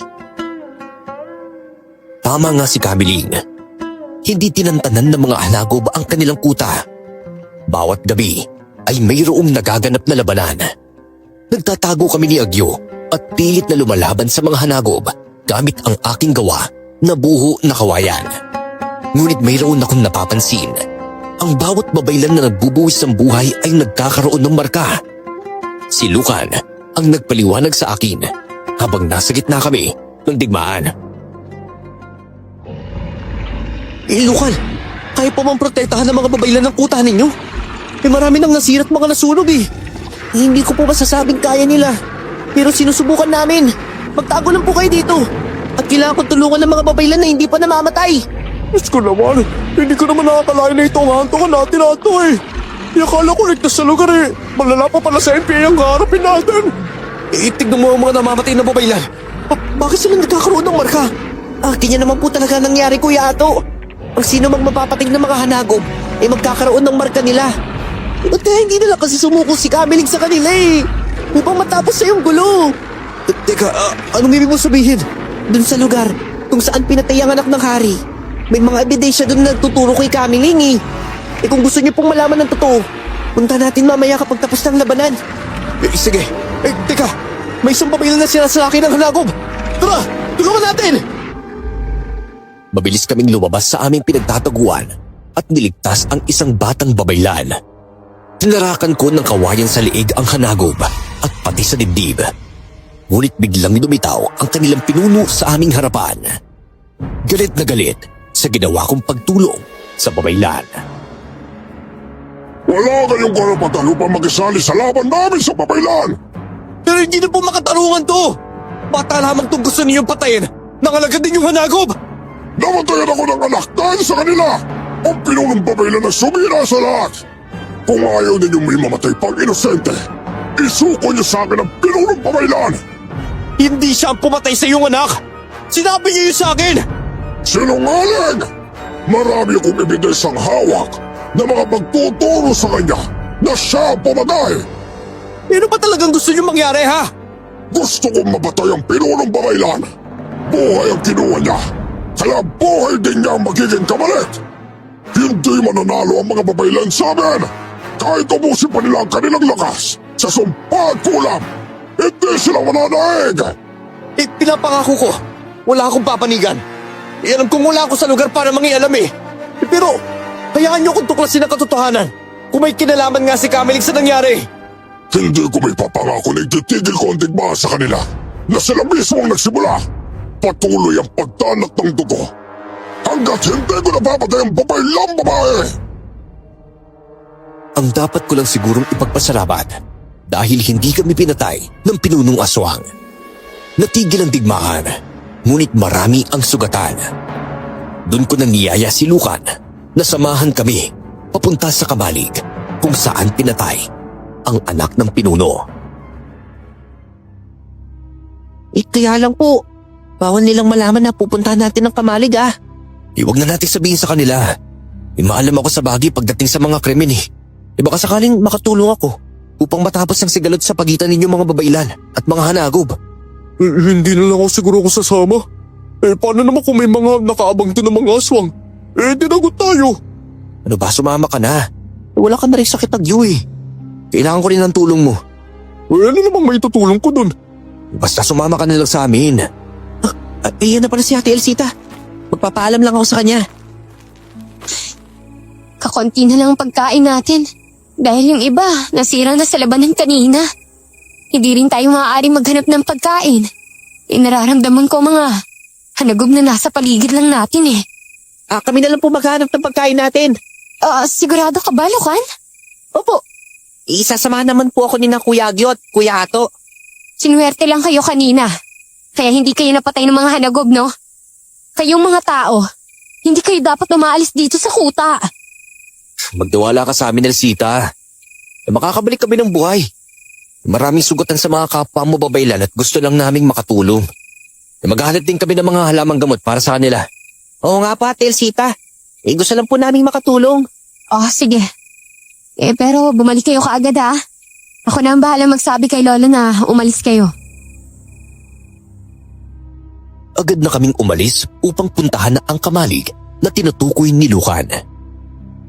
Tama nga si Kamiling. Hindi tinantanan ng mga hanagob ang kanilang kuta. Bawat gabi ay mayroong nagaganap na labanan. Nagtatago kami ni Agyo at pilit na lumalaban sa mga hanagob gamit ang aking gawa na buho na kawayan. Ngunit mayroon akong napapansin. Ang bawat babaylan na nagbubuwis ng buhay ay nagkakaroon ng marka. Si Lucan ang nagpaliwanag sa akin habang nasa gitna kami ng digmaan. Lucan, kaya pa bang protektahan ng mga babaylan ng kuta ninyo? Marami nang nasira at mga nasunog eh. Hindi ko po masasabing kaya nila. Pero sinusubukan namin. Magtago lang po kayo dito. At kailangan ko tulungan ng mga babaylan na hindi pa namamatay. Diyos ko naman, hindi ko naman nakakalain na itong hantungan natin ato eh. Akala ko ligtas sa lugar eh. Malala pa pala sa NPA ang harapin natin. Tignan mo ang mga namamatay na babaylan. Bakit sila nagkakaroon ng marka? Ganyan naman po talaga nangyari, Kuya Ato. Ang sino mang mapapatig ng mga hanagob ay magkakaroon ng marka nila. Ba't kaya hindi nila kasi sumuko si Kamiling sa kanila eh? Upang matapos sa iyong gulo. Teka, anong ibig mo sabihin? Dun sa lugar kung saan pinatay ang anak ng hari, may mga ebidensya dun na nagtuturo kay Kamiling eh. Kung gusto niyo pong malaman ng totoo, punta natin mamaya kapag tapos ng labanan. Sige. Teka, may isang babaylan na sila sa akin ng hanagob. Tara, tulungan natin! Mabilis kaming lumabas sa aming pinagtataguan at niligtas ang isang batang babaylan. Tinarakan ko ng kawayan sa liig ang hanagob at pati sa dibdib. Ngunit biglang lumitaw ang kanilang pinuno sa aming harapan. Galit na galit sa ginawa kong pagtulong sa babaylan. Wala kayong karapatan upang makisali sa laban namin sa babaylan! Pero hindi na po makatarungan to! Bata lamang itong gusto niyong patayin! Nangalagad din yung hanagob! Namatayan ako ng anak dahil sa kanila! Ang pinunong babaylan na sumira sa lahat! Kung ayaw ninyong may mamatay pang inosente, isuko niyo sa akin ang pinunong babaylan! Hindi siya ang pumatay sa iyong anak! Sinabi niyo yun sa akin! Sinungaling! Marami akong ebidensyang hawak na mga pagtuturo sa kanya na siya ang pumatay! Ano ba talagang gusto niyo mangyari, ha? Gusto kong mapatay ang pinunong babaylan! Buhay ang kinuha niya! Kaya buhay din niya ang magiging kamalit! Hindi mananalo ang mga babaylan sa amin! Kahit ubusin pa nila ang kanilang lakas sa sumpa at kulam, hindi sila mananaig! Pinapangako ko, wala akong papanigan. Alam kong wala ako sa lugar para mangialam eh. Pero, hayaan niyo kung tuklasin ang katotohanan. Kung may kinalaman nga si Kamiling sa nangyari. Hindi ko may papangako na ititigil ko ang digmaan sa kanila na sila mismo ang nagsimula. Patuloy ang pagtanak ng dugo hanggat hindi ko napapatay ang babaylang babae. Ang dapat ko lang sigurong ipagpasalamat dahil hindi kami pinatay ng pinunong aswang. Natigil ang digmaan, ngunit marami ang sugatan. Doon ko niyaya si Lucan na samahan kami papunta sa Kamalig kung saan pinatay ang anak ng pinuno. Kaya lang po, bawal nilang malaman na pupuntahan natin ng Kamalig Huwag na natin sabihin sa kanila. May maalam ako sa bagay pagdating sa mga krimen eh. Baka sakaling makatulong ako upang matapos ang sigalot sa pagitan ninyo mga babaylan at mga hanagob. Hindi na lang ako siguro ako sasama. Paano naman kung may mga nakaabang doon ng mga aswang? Dinagot tayo. Ano ba, sumama ka na? Wala ka na rin sakit agyo eh. Kailangan ko rin ng tulong mo. Ano namang may tutulong ko doon? Basta sumama ka na lang sa amin. Yan na pala si Ate Elsita. Magpapaalam lang ako sa kanya. Kakonti na lang ang pagkain natin. Dahil yung iba, nasira na sa labanan kanina. Hindi rin tayo maaaring maghanap ng pagkain. Nararamdaman ko mga hanagog na nasa paligid lang natin eh. Kami na lang po maghanap ng pagkain natin. Sigurado ka ba, Lukan? Opo. Isasamahan naman po ako ni na Kuya Agyo at Kuya Ato. Sinuwerte lang kayo kanina. Kaya hindi kayo napatay ng mga hanagob, no? Kayong mga tao, hindi kayo dapat umaalis dito sa kuta. Magtiwala ka sa amin, Elsita. Makakabalik kami ng buhay. Maraming sugatan sa mga kapwa mo babaylan at gusto lang naming makatulong. Maghahanap din kami ng mga halamang gamot para sa kanila. Oo nga pa, Ate Elsita. Gusto lang po naming makatulong. Sige. Pero bumalik kayo kaagad ah. Ako na ang bahala magsabi kay Lola na umalis kayo. Agad na kaming umalis upang puntahan ang kamalig na tinutukoy ni Lukan.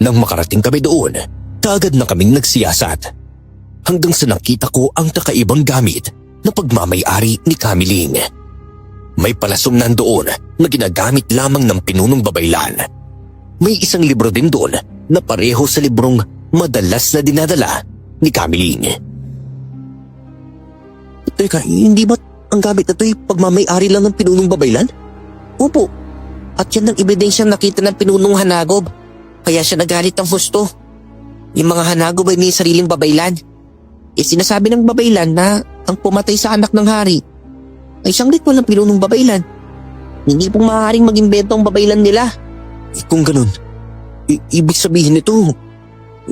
Nang makarating kami doon, kaagad na kaming nagsiyasat. Hanggang sa nakita ko ang kakaibang gamit na pagmamay-ari ni Kamiling. May palasong nandoon na ginagamit lamang ng pinunong babaylan. May isang libro din doon na pareho sa librong madalas na dinadala ni Kamiling. Teka, hindi ba ang gamit na ito'y pagmamay-ari lang ng pinunong babaylan? Opo. At yan ang ebidensyang nakita ng pinunong hanagob. Kaya siya nagalit ng husto. Yung mga hanagob ay may sariling babaylan. Sinasabi ng babaylan na ang pumatay sa anak ng hari ay siyang ritual ng pinunong babaylan. Hindi pong maaaring mag-imbento ang babaylan nila. Kung ganun, ibig sabihin nito,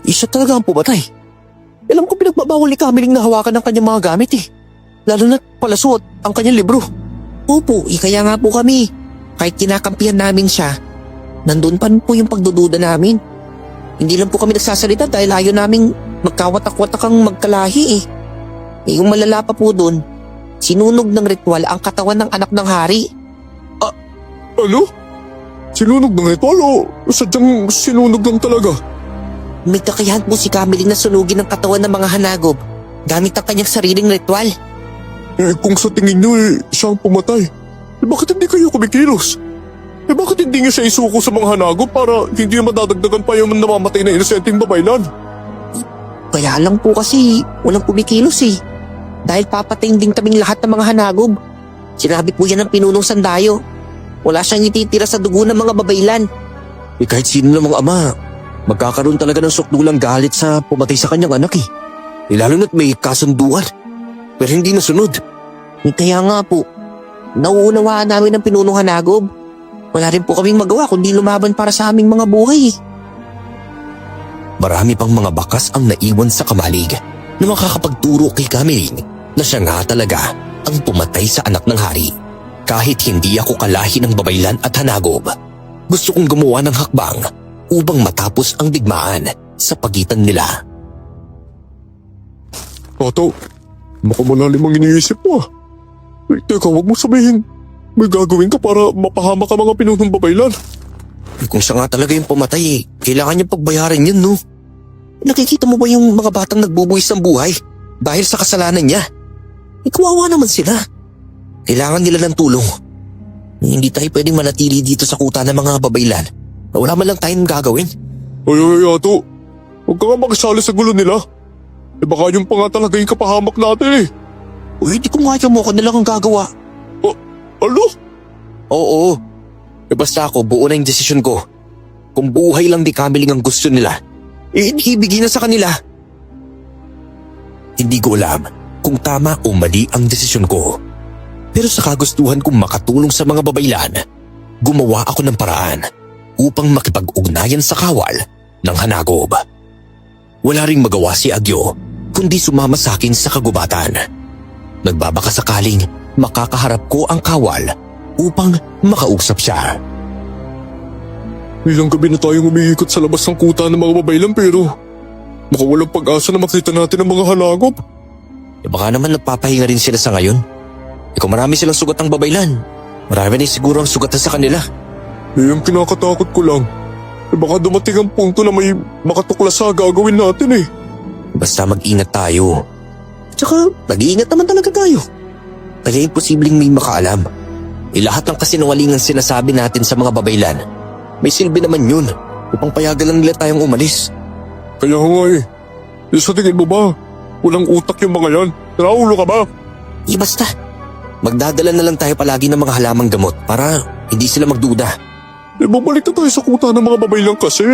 siya talaga ang pumatay. Alam ko pinagbabawal ni Kamiling na hawakan ang kanyang mga gamit eh. Lalo na't palasot ang kanyang libro. Opo, kaya nga po kami. Kahit kinakampihan namin siya, nandun pa rin po yung pagdududa namin. Hindi lang po kami nagsasalita dahil ayaw naming magkawatak-watak ang magkalahi eh. Yung malala pa po dun, sinunog ng ritual ang katawan ng anak ng hari. Ano? Sinunog ng ritual o sadyang sinunog lang talaga? May kakayahan po si Kamiling na sunugin ang katawan ng mga hanagob gamit ang kanyang sariling ritual. Kung sa tingin nyo siya ang pumatay, bakit hindi kayo kumikilos? Bakit hindi nyo siya isuko sa mga hanagob para hindi na madadagdagan pa yung namamatay na inosenteng babaylan? Kaya lang po kasi walang kumikilos eh. Dahil papatayin din kaming lahat ng mga hanagob. Sinabi po yan ng pinunong sandayo. Wala siyang ititira sa dugo ng mga babaylan. Kahit sino namang ama, magkakaroon talaga ng sukdulang galit sa pumatay sa kanyang anak eh. Lalo na't may kasunduan. Pero hindi nasunod. Kaya nga po, nauunawaan namin ng pinunong hanagob. Wala rin po kaming magawa kundi lumaban para sa aming mga buhay. Marami pang mga bakas ang naiwan sa kamalig na makakapagturo kay Kamiling na siya nga talaga ang pumatay sa anak ng hari. Kahit hindi ako kalahi ng babaylan at hanagob, gusto kong gumawa ng hakbang upang matapos ang digmaan sa pagitan nila. Ato, makamalalim ang iniisip mo ah. Teka, huwag mo sabihin, may gagawin ka para mapahamak ka mga pinunong babaylan. Kung siya nga talaga yung pumatay kailangan niyang pagbayaran yun, no? Nakikita mo ba yung mga batang nagbubuwis ng buhay dahil sa kasalanan niya? Kawawa naman sila. Kailangan nila ng tulong. Hindi tayo pwedeng manatili dito sa kuta ng mga babaylan na wala man lang tayong gagawin. Ay, Ato, huwag ka nga makisali sa gulo nila. Baka yung pa nga talaga yung kapahamak natin eh. Hindi ko nga mo ako na lang ang gagawa. Ano? Oo. Basta ako, buo na yung desisyon ko. Kung buhay lang di Kamiling ang gusto nila, ibigay na sa kanila. Hindi ko alam kung tama o mali ang desisyon ko. Pero sa kagustuhan kong makatulong sa mga babaylan, gumawa ako ng paraan upang makipag-ugnayan sa kawal ng hanagob. Wala ring magawa si Agyo kundi sumama sa akin sa kagubatan. Nagbabaka sakaling makakaharap ko ang kawal upang makausap siya. Ilang gabi na tayong umiikot sa labas ng kuta ng mga babaylan pero baka walang pag-asa na makita natin ang mga hanagob. Baka naman nagpapahinga rin sila sa ngayon. Kung marami silang sugat ng babaylan, marami na siguro ang sugat na sa kanila. Ang kinakatakot ko lang. Baka dumating ang punto na may makatuklas sa gagawin natin eh. Basta mag-ingat tayo. Tsaka, nag-iingat naman talaga tayo. Kaya imposibleng may makaalam. Lahat ng kasinungalingan sinasabi natin sa mga babaylan, may silbi naman yun upang payagan lang nila tayong umalis. Kaya nga eh. Sa tingin mo ba, walang utak yung mga yan? Raulo ka ba? Basta, magdadala na lang tayo palagi ng mga halamang gamot para hindi sila magduda. Babalik na tayo sa kuta ng mga babaylan kasi.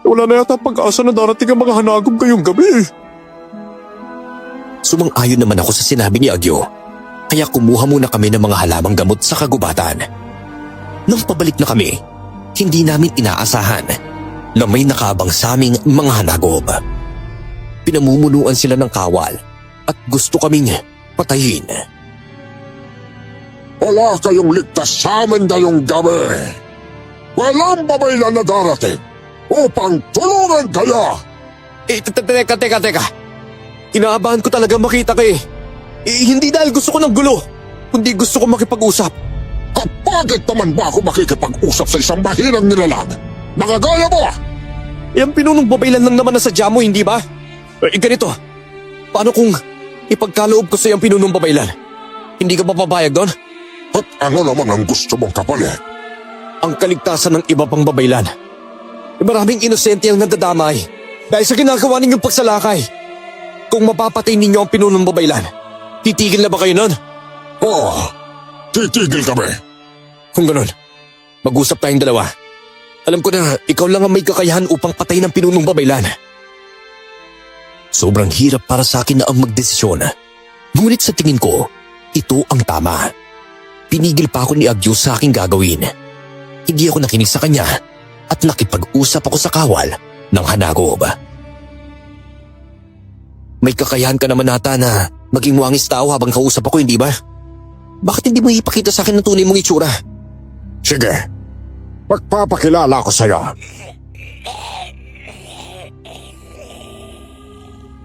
Wala na yata pag-asa na darating ang mga hanagom ngayong gabi eh. Sumang-ayon naman ako sa sinabi ni Agyo, kaya kumuha muna kami ng mga halamang gamot sa kagubatan. Nang pabalik na kami, hindi namin inaasahan na may nakaabang sa aming mga hanagob. Pinamumunuan sila ng kawal at gusto kaming patayin. Wala kayong ligtas sa amin ngayong gabi. Walang babaylan na darating upang tulungan kayo. Teka. Inaabahan ko talaga makita ka eh. Hindi dahil gusto ko ng gulo, kundi gusto ko makipag-usap. Kapagit naman ba ako makikipag-usap sa isang mahirang nilalang? Mga gaya mo! Ang pinunong babaylan lang naman na sadya mo, hindi ba? Ganito, paano kung ipagkaloob ko sa iyong pinunong babaylan? Hindi ka papapayag doon? At ano naman ang gusto mong kapalit? Ang kaligtasan ng iba pang babaylan. Maraming inosente ang nadadamay dahil sa ginagawa ninyong pagsalakay. Kung mapapatay ninyo ang pinunong babaylan, titigil na ba kayo nun? Oo, titigil kami. Kung ganun, mag-usap tayong dalawa. Alam ko na ikaw lang ang may kakayahan upang patay ng pinunong babaylan. Sobrang hirap para sa akin na ang magdesisyon. Ngunit sa tingin ko, ito ang tama. Pinigil pa ako ni Agyo sa aking gagawin. Hindi ako nakinig sa kanya at nakipag-usap ako sa kawal ng hanagob. May kakayahan ka naman nata na maging wangis tao habang kausap ako, hindi ba? Bakit hindi mo ipakita sa akin ang tunay mong itsura? Sige, magpapakilala ko sa'yo.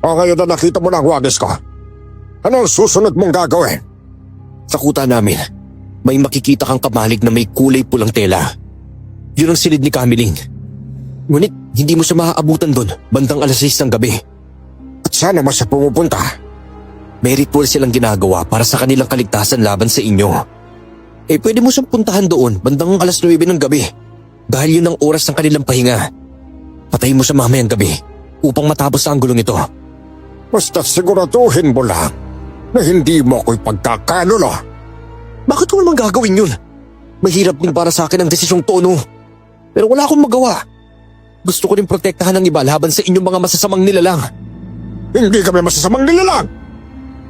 O ngayon na nakita mo na ang wagis ko. Ano ang susunod mong gagawin? Sa kuta namin, may makikita kang kamalig na may kulay pulang tela. Yun ang silid ni Kamiling. Ngunit hindi mo siya maaabutan doon bandang 6:00 ng gabi. At saan naman siya pumupunta? May ritual silang ginagawa para sa kanilang kaligtasan laban sa inyo. Pwede mo siyang puntahan doon bandang 9:00 ng gabi. Dahil yun ang oras ng kanilang pahinga. Patayin mo siya mamayang gabi upang matapos ang gulong ito. Basta siguraduhin mo lang na hindi mo ako ipagkakanulo. Bakit ko naman gagawin yun? Mahirap din para sa akin ang desisyong tono. Pero wala akong magawa. Gusto ko rin protektahan ng iba laban sa inyong mga masasamang nilalang. Hindi kami masasamang nilalang.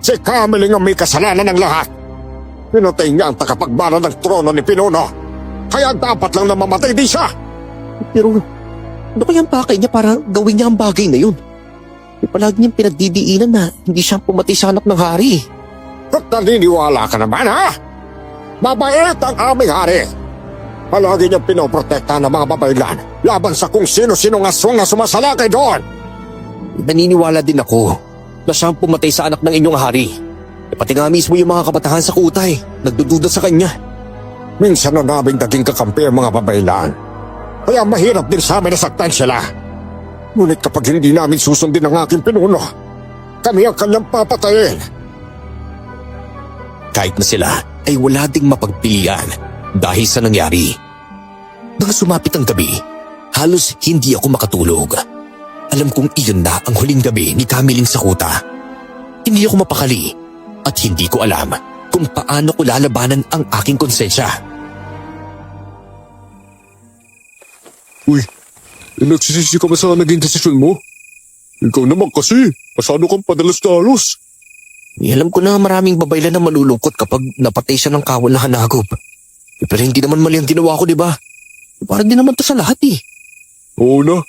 Si Kamiling ang may kasalanan ng lahat. Pinatay niya ang tagapagbara ng trono ni Pinuno. Kaya dapat lang na mamatay din siya. Pero ano kayang pakay niya para gawin niya ang bagay na yun? Palagi niyang pinagdidiinan na hindi siya pumatay sa anak ng hari. At naniniwala ka naman, ha? Mabait ang aming hari. Palagi niyang pinoprotekta ng mga babaylan laban sa kung sino-sinong aswang na sumasalakay doon. Naniniwala din ako na siyang pumatay sa anak ng inyong hari. Pati nga mismo yung mga kabatahan sa kutay, nagdududa sa kanya. Minsan na naming naging kakampi ang mga babaylan. Kaya mahirap din sa amin nasaktan sila. Ngunit kapag hindi namin susundin ang aking pinuno, kami ang kanyang papatayin. Kahit na sila ay wala ding mapagpilian dahil sa nangyari. Nang sumapit ang gabi, halos hindi ako makatulog. Alam kong iyon na ang huling gabi ni Kamiling sa kuta. Hindi ako mapakali at hindi ko alam kung paano ko lalabanan ang aking konsensya. Uy, nagsisisi ka ba sa naging desisyon mo? Ikaw naman kasi, masyado kang padalos-dalos. Alam ko na maraming babaylan na malulungkot kapag napatay siya ng kawal na hanagop. Pero hindi naman mali ang ginawa ko, di ba? Para din naman to sa lahat eh. Oo na.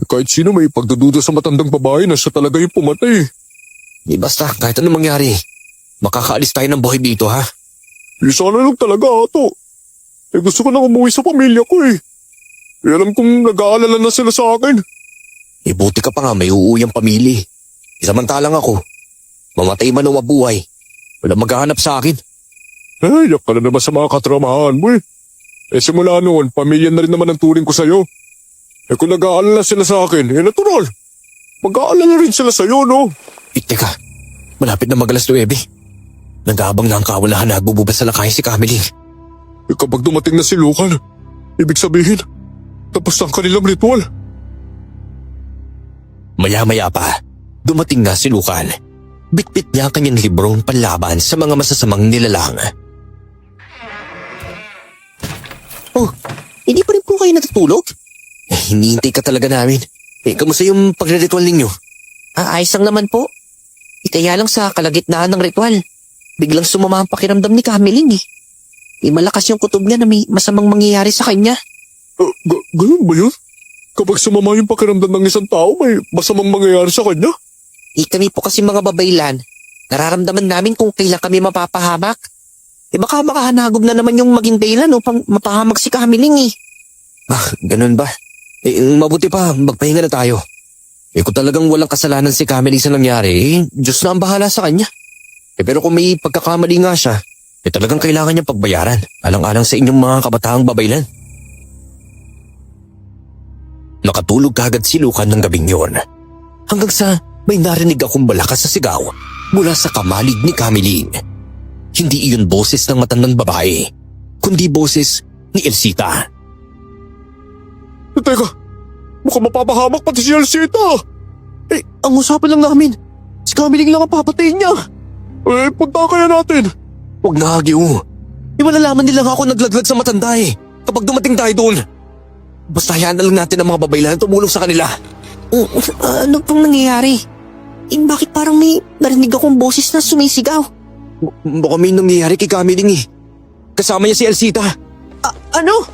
Kahit sino may pagdududa sa matandang babae na siya talaga yung pumatay. Basta kahit anong mangyari, makakaalis tayo ng buhay dito, ha? Sana lang talaga, Ato. Gusto ko na umuwi sa pamilya ko eh. Alam kong nag-aalala na sila sa akin. Buti ka pa nga may uuwi ang pamilya. Samantalang ako, mamatay man o mabuhay, wala maghahanap sa akin. Ay, yak ka na naman sa mga katramahan mo eh. Simula noon, pamilya na rin naman ang turing ko sa'yo. Kung nag-aalala sila sa akin, natural. Mag-aalala rin sila sa'yo, no? Teka, malapit na mag-alas 9. Nag-aabang na ang kawalaan na nagbububas sa lakay si Cameling. Kapag dumating na si Lucan, ibig sabihin, tapos ang kanilang ritual. Maya-maya pa, dumating na si Lucan. Bitbit niya ang kanyang librong panlaban sa mga masasamang nilalang. Oh, hindi pa rin po kayo natutulog? Hinihintay ka talaga namin. Kamusta yung pagre-ritual ninyo? Ayos lang naman po. Kaya lang sa kalagitnaan ng ritual, biglang sumama ang pakiramdam ni Cameling eh. Malakas yung kutob niya na may masamang mangyayari sa kanya. Ganun ba yun? Kapag sumama yung pakiramdam ng isang tao, may masamang mangyayari sa kanya? Kami po kasi mga babaylan, nararamdaman namin kung kailan kami mapapahamak. Baka makahanagom na naman yung maging daylan upang mapahamak si Cameling eh. Ganun ba? Mabuti pa, magpahinga na tayo. Kung talagang walang kasalanan si Cameling sa nangyari, Diyos na ang bahala sa kanya. Pero kung may pagkakamali nga siya, talagang kailangan niya pagbayaran, alang-alang sa inyong mga kabataang babaylan. Nakatulog kagad si Lucan ng gabing yon. Hanggang sa may narinig akong malakas sa sigaw mula sa kamalig ni Cameling. Hindi iyon boses ng matandang babae, kundi boses ni Elsita. Teka, mukhang mapapahamak pati si Elsita. Ang usapan lang namin, si Cameling lang ang papatayin niya. Punta kaya natin. Huwag na, Hagyo. Malalaman nila ako naglaglag sa matanda kapag dumating tayo doon. Basta hayaan na lang natin ang mga babaylan tumulong sa kanila. Ano pong nangyayari? Bakit parang may narinig akong boses na sumisigaw? Baka may nangyayari kay Cameling Kasama niya si Elsita. Ano?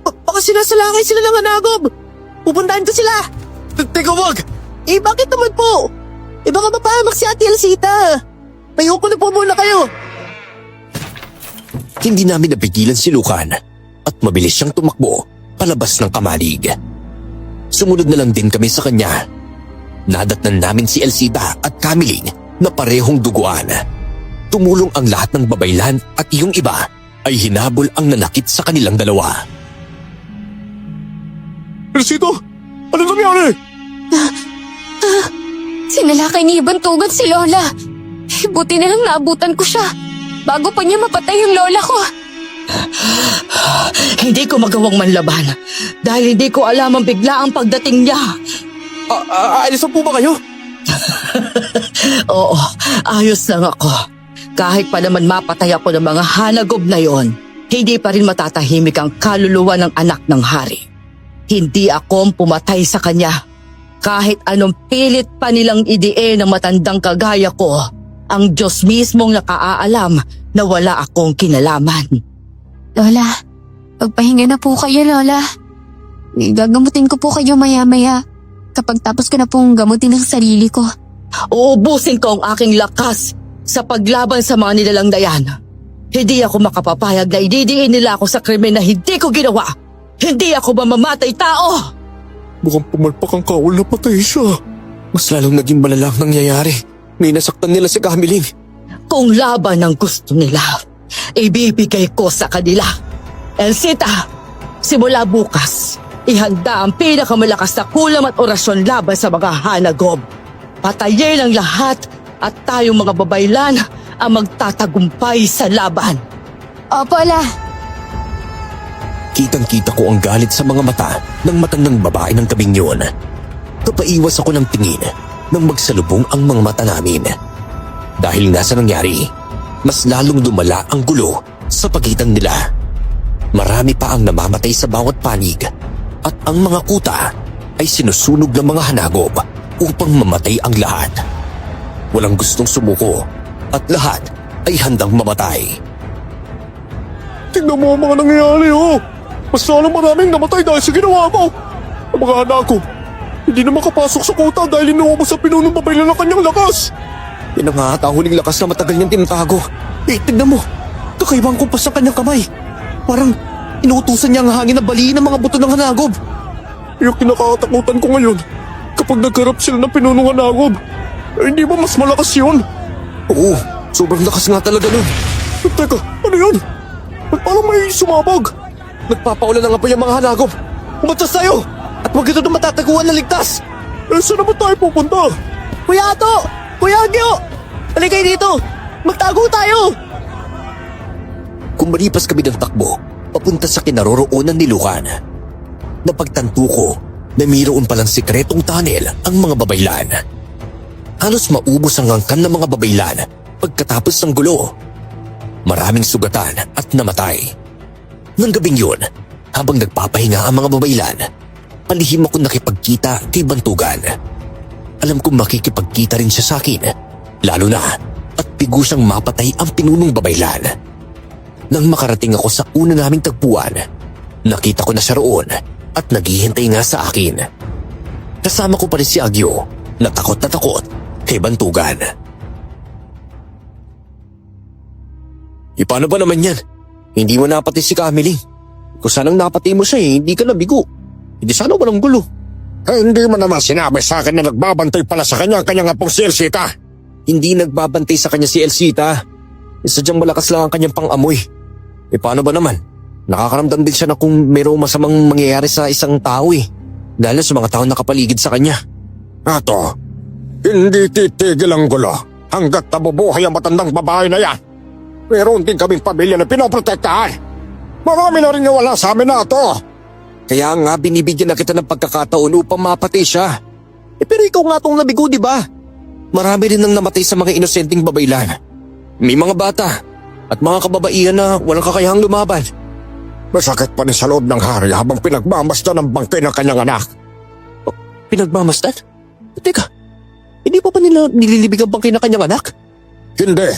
Baka sinasalakay sila ng hanagob. Pupuntahan ko sila. Teka, wag! Bakit naman po? Baka mapahamak si Ate Elsita. Ayoko na po muna kayo. Hindi namin napigilan si Lucan at mabilis siyang tumakbo palabas ng kamalig. Sumunod na lang din kami sa kanya. Nadatnan namin si Elsita at Cameling na parehong duguan. Tumulong ang lahat ng babaylan at yung iba ay hinabol ang nanakit sa kanilang dalawa. Elsita, ano nangyari? Sinalakay ni Ibantugan si Lola. Buti na lang naabutan ko siya. Bago pa niya mapatay yung lola ko. Hindi ko magawang manlaban dahil hindi ko alam ang bigla ang pagdating niya. Alisan po ba kayo? Oo, ayos lang ako. Kahit pa naman mapatay ako ng mga hanagob na yon, hindi pa rin matatahimik ang kaluluwa ng anak ng hari. Hindi ako ang pumatay sa kanya. Kahit anong pilit pa nilang idiin ng matandang kagaya ko, ang Diyos mismong nakaalam na wala akong kinalaman. Lola, pagpahinga na po kayo, Lola. Gagamutin ko po kayo maya-maya kapag tapos ko na pong gamutin ang sarili ko. Uubusin ko ang aking lakas sa paglaban sa mga nilalang dayan. Hindi ako makapapayag na ididiin nila ako sa krimen na hindi ko ginawa. Hindi ako mamamatay tao! Mukhang pumalpak ang kawal na patay siya. Mas lalong naging malala ang nangyayari. May nasaktan nila si Cameling. Kung laban ang gusto nila, ibibigay ko sa kanila. Elsita, simula bukas, ihanda ang pinakamalakas na kulam at orasyon laban sa mga hanagob. Patayin ang lahat at tayong mga babaylan ang magtatagumpay sa laban. Opo, La. Kitang-kita ko ang galit sa mga mata ng matandang babae ng gabing yun. Kapaiwas ako ng tingin nang magsalubong ang mga mata namin. Dahil nga sa nangyari, mas lalong lumala ang gulo sa pagitan nila. Marami pa ang namamatay sa bawat panig at ang mga kuta ay sinusunog ng mga hanagob upang mamatay ang lahat. Walang gustong sumuko at lahat ay handang mamatay. Tingnan mo ang mga nangyayari, Mas lalong maraming namatay dahil sa ginawa mo. Ang mga anak ko, hindi na makapasok sa kuta dahil inuubos sa pinunong babaylan ng kanyang lakas. Yan ang hatahuling lakas na matagal niyang tinatago. Tignan mo, kakaibang kumpas ng kanyang kamay. Parang inuutusan niya ang hangin na baliin ang mga buto ng hanagob. Yung kinakatakutan ko ngayon, kapag nagkarap sila ng pinunong hanagob, hindi ba mas malakas yun? Oo, sobrang lakas nga talaga nun. Teka, ano yun? Ba't parang may sumabog? Nagpapaulan na nga po yung mga hanagop. Umatas tayo! At huwag ito na matataguan na ligtas! Saan naman tayo pupunta? Kuya Ato! Kuya Agyo! Halika dito! Magtago tayo! Kumalipas kami ng takbo, papunta sa kinaroroonan ni Lucan. Napagtanto ko na mayroon palang sikretong tunnel ang mga babaylan. Halos maubos ang angkan ng mga babaylan pagkatapos ng gulo. Maraming sugatan at namatay. Nang gabing yun, habang nagpapahinga ang mga babaylan, palihim ako nakipagkita kay Bantugan. Alam kong makikipagkita rin siya sa akin, lalo na at pigo siyang mapatay ang pinunong babaylan. Nang makarating ako sa una naming tagpuan, nakita ko na siya roon at naghihintay nga sa akin. Kasama ko pa rin si Agyo na takot kay Bantugan. Paano ba naman yan? Hindi mo napatay si Camille. Kung sanang napatay mo siya hindi ka nabigo. Hindi sana walang gulo. Hindi mo naman sinabi sa akin na nagbabantay pala sa kanya ang kanyang apong si Elsita. Hindi nagbabantay sa kanya si Elsita. Sadyang malakas lang ang kanyang pang-amoy. Paano ba naman? Nakakaramdam din siya na kung mayroong masamang mangyayari sa isang tao Lalo sa mga tao nakapaligid sa kanya. Ato, hindi titigil ang gulo hanggat nabubuhay ang matandang babae na yan. Meron din kaming pamilya na pinoprotektahan. Marami na rin nawala sa amin na ito. Kaya nga binibigyan na kita ng pagkakataon upang mapatay siya. Pero ikaw nga tong nabigo, di ba? Marami rin nang namatay sa mga inosenteng babaylan. May mga bata at mga kababaihan na walang kakayahang lumaban. Masakit pa rin sa loob ng hari habang pinagmamasdan ng bangkay ng kanyang anak. Pinagmamasdan? Teka, hindi pa nila nililibig ang bangkay ng kanyang anak? Hindi.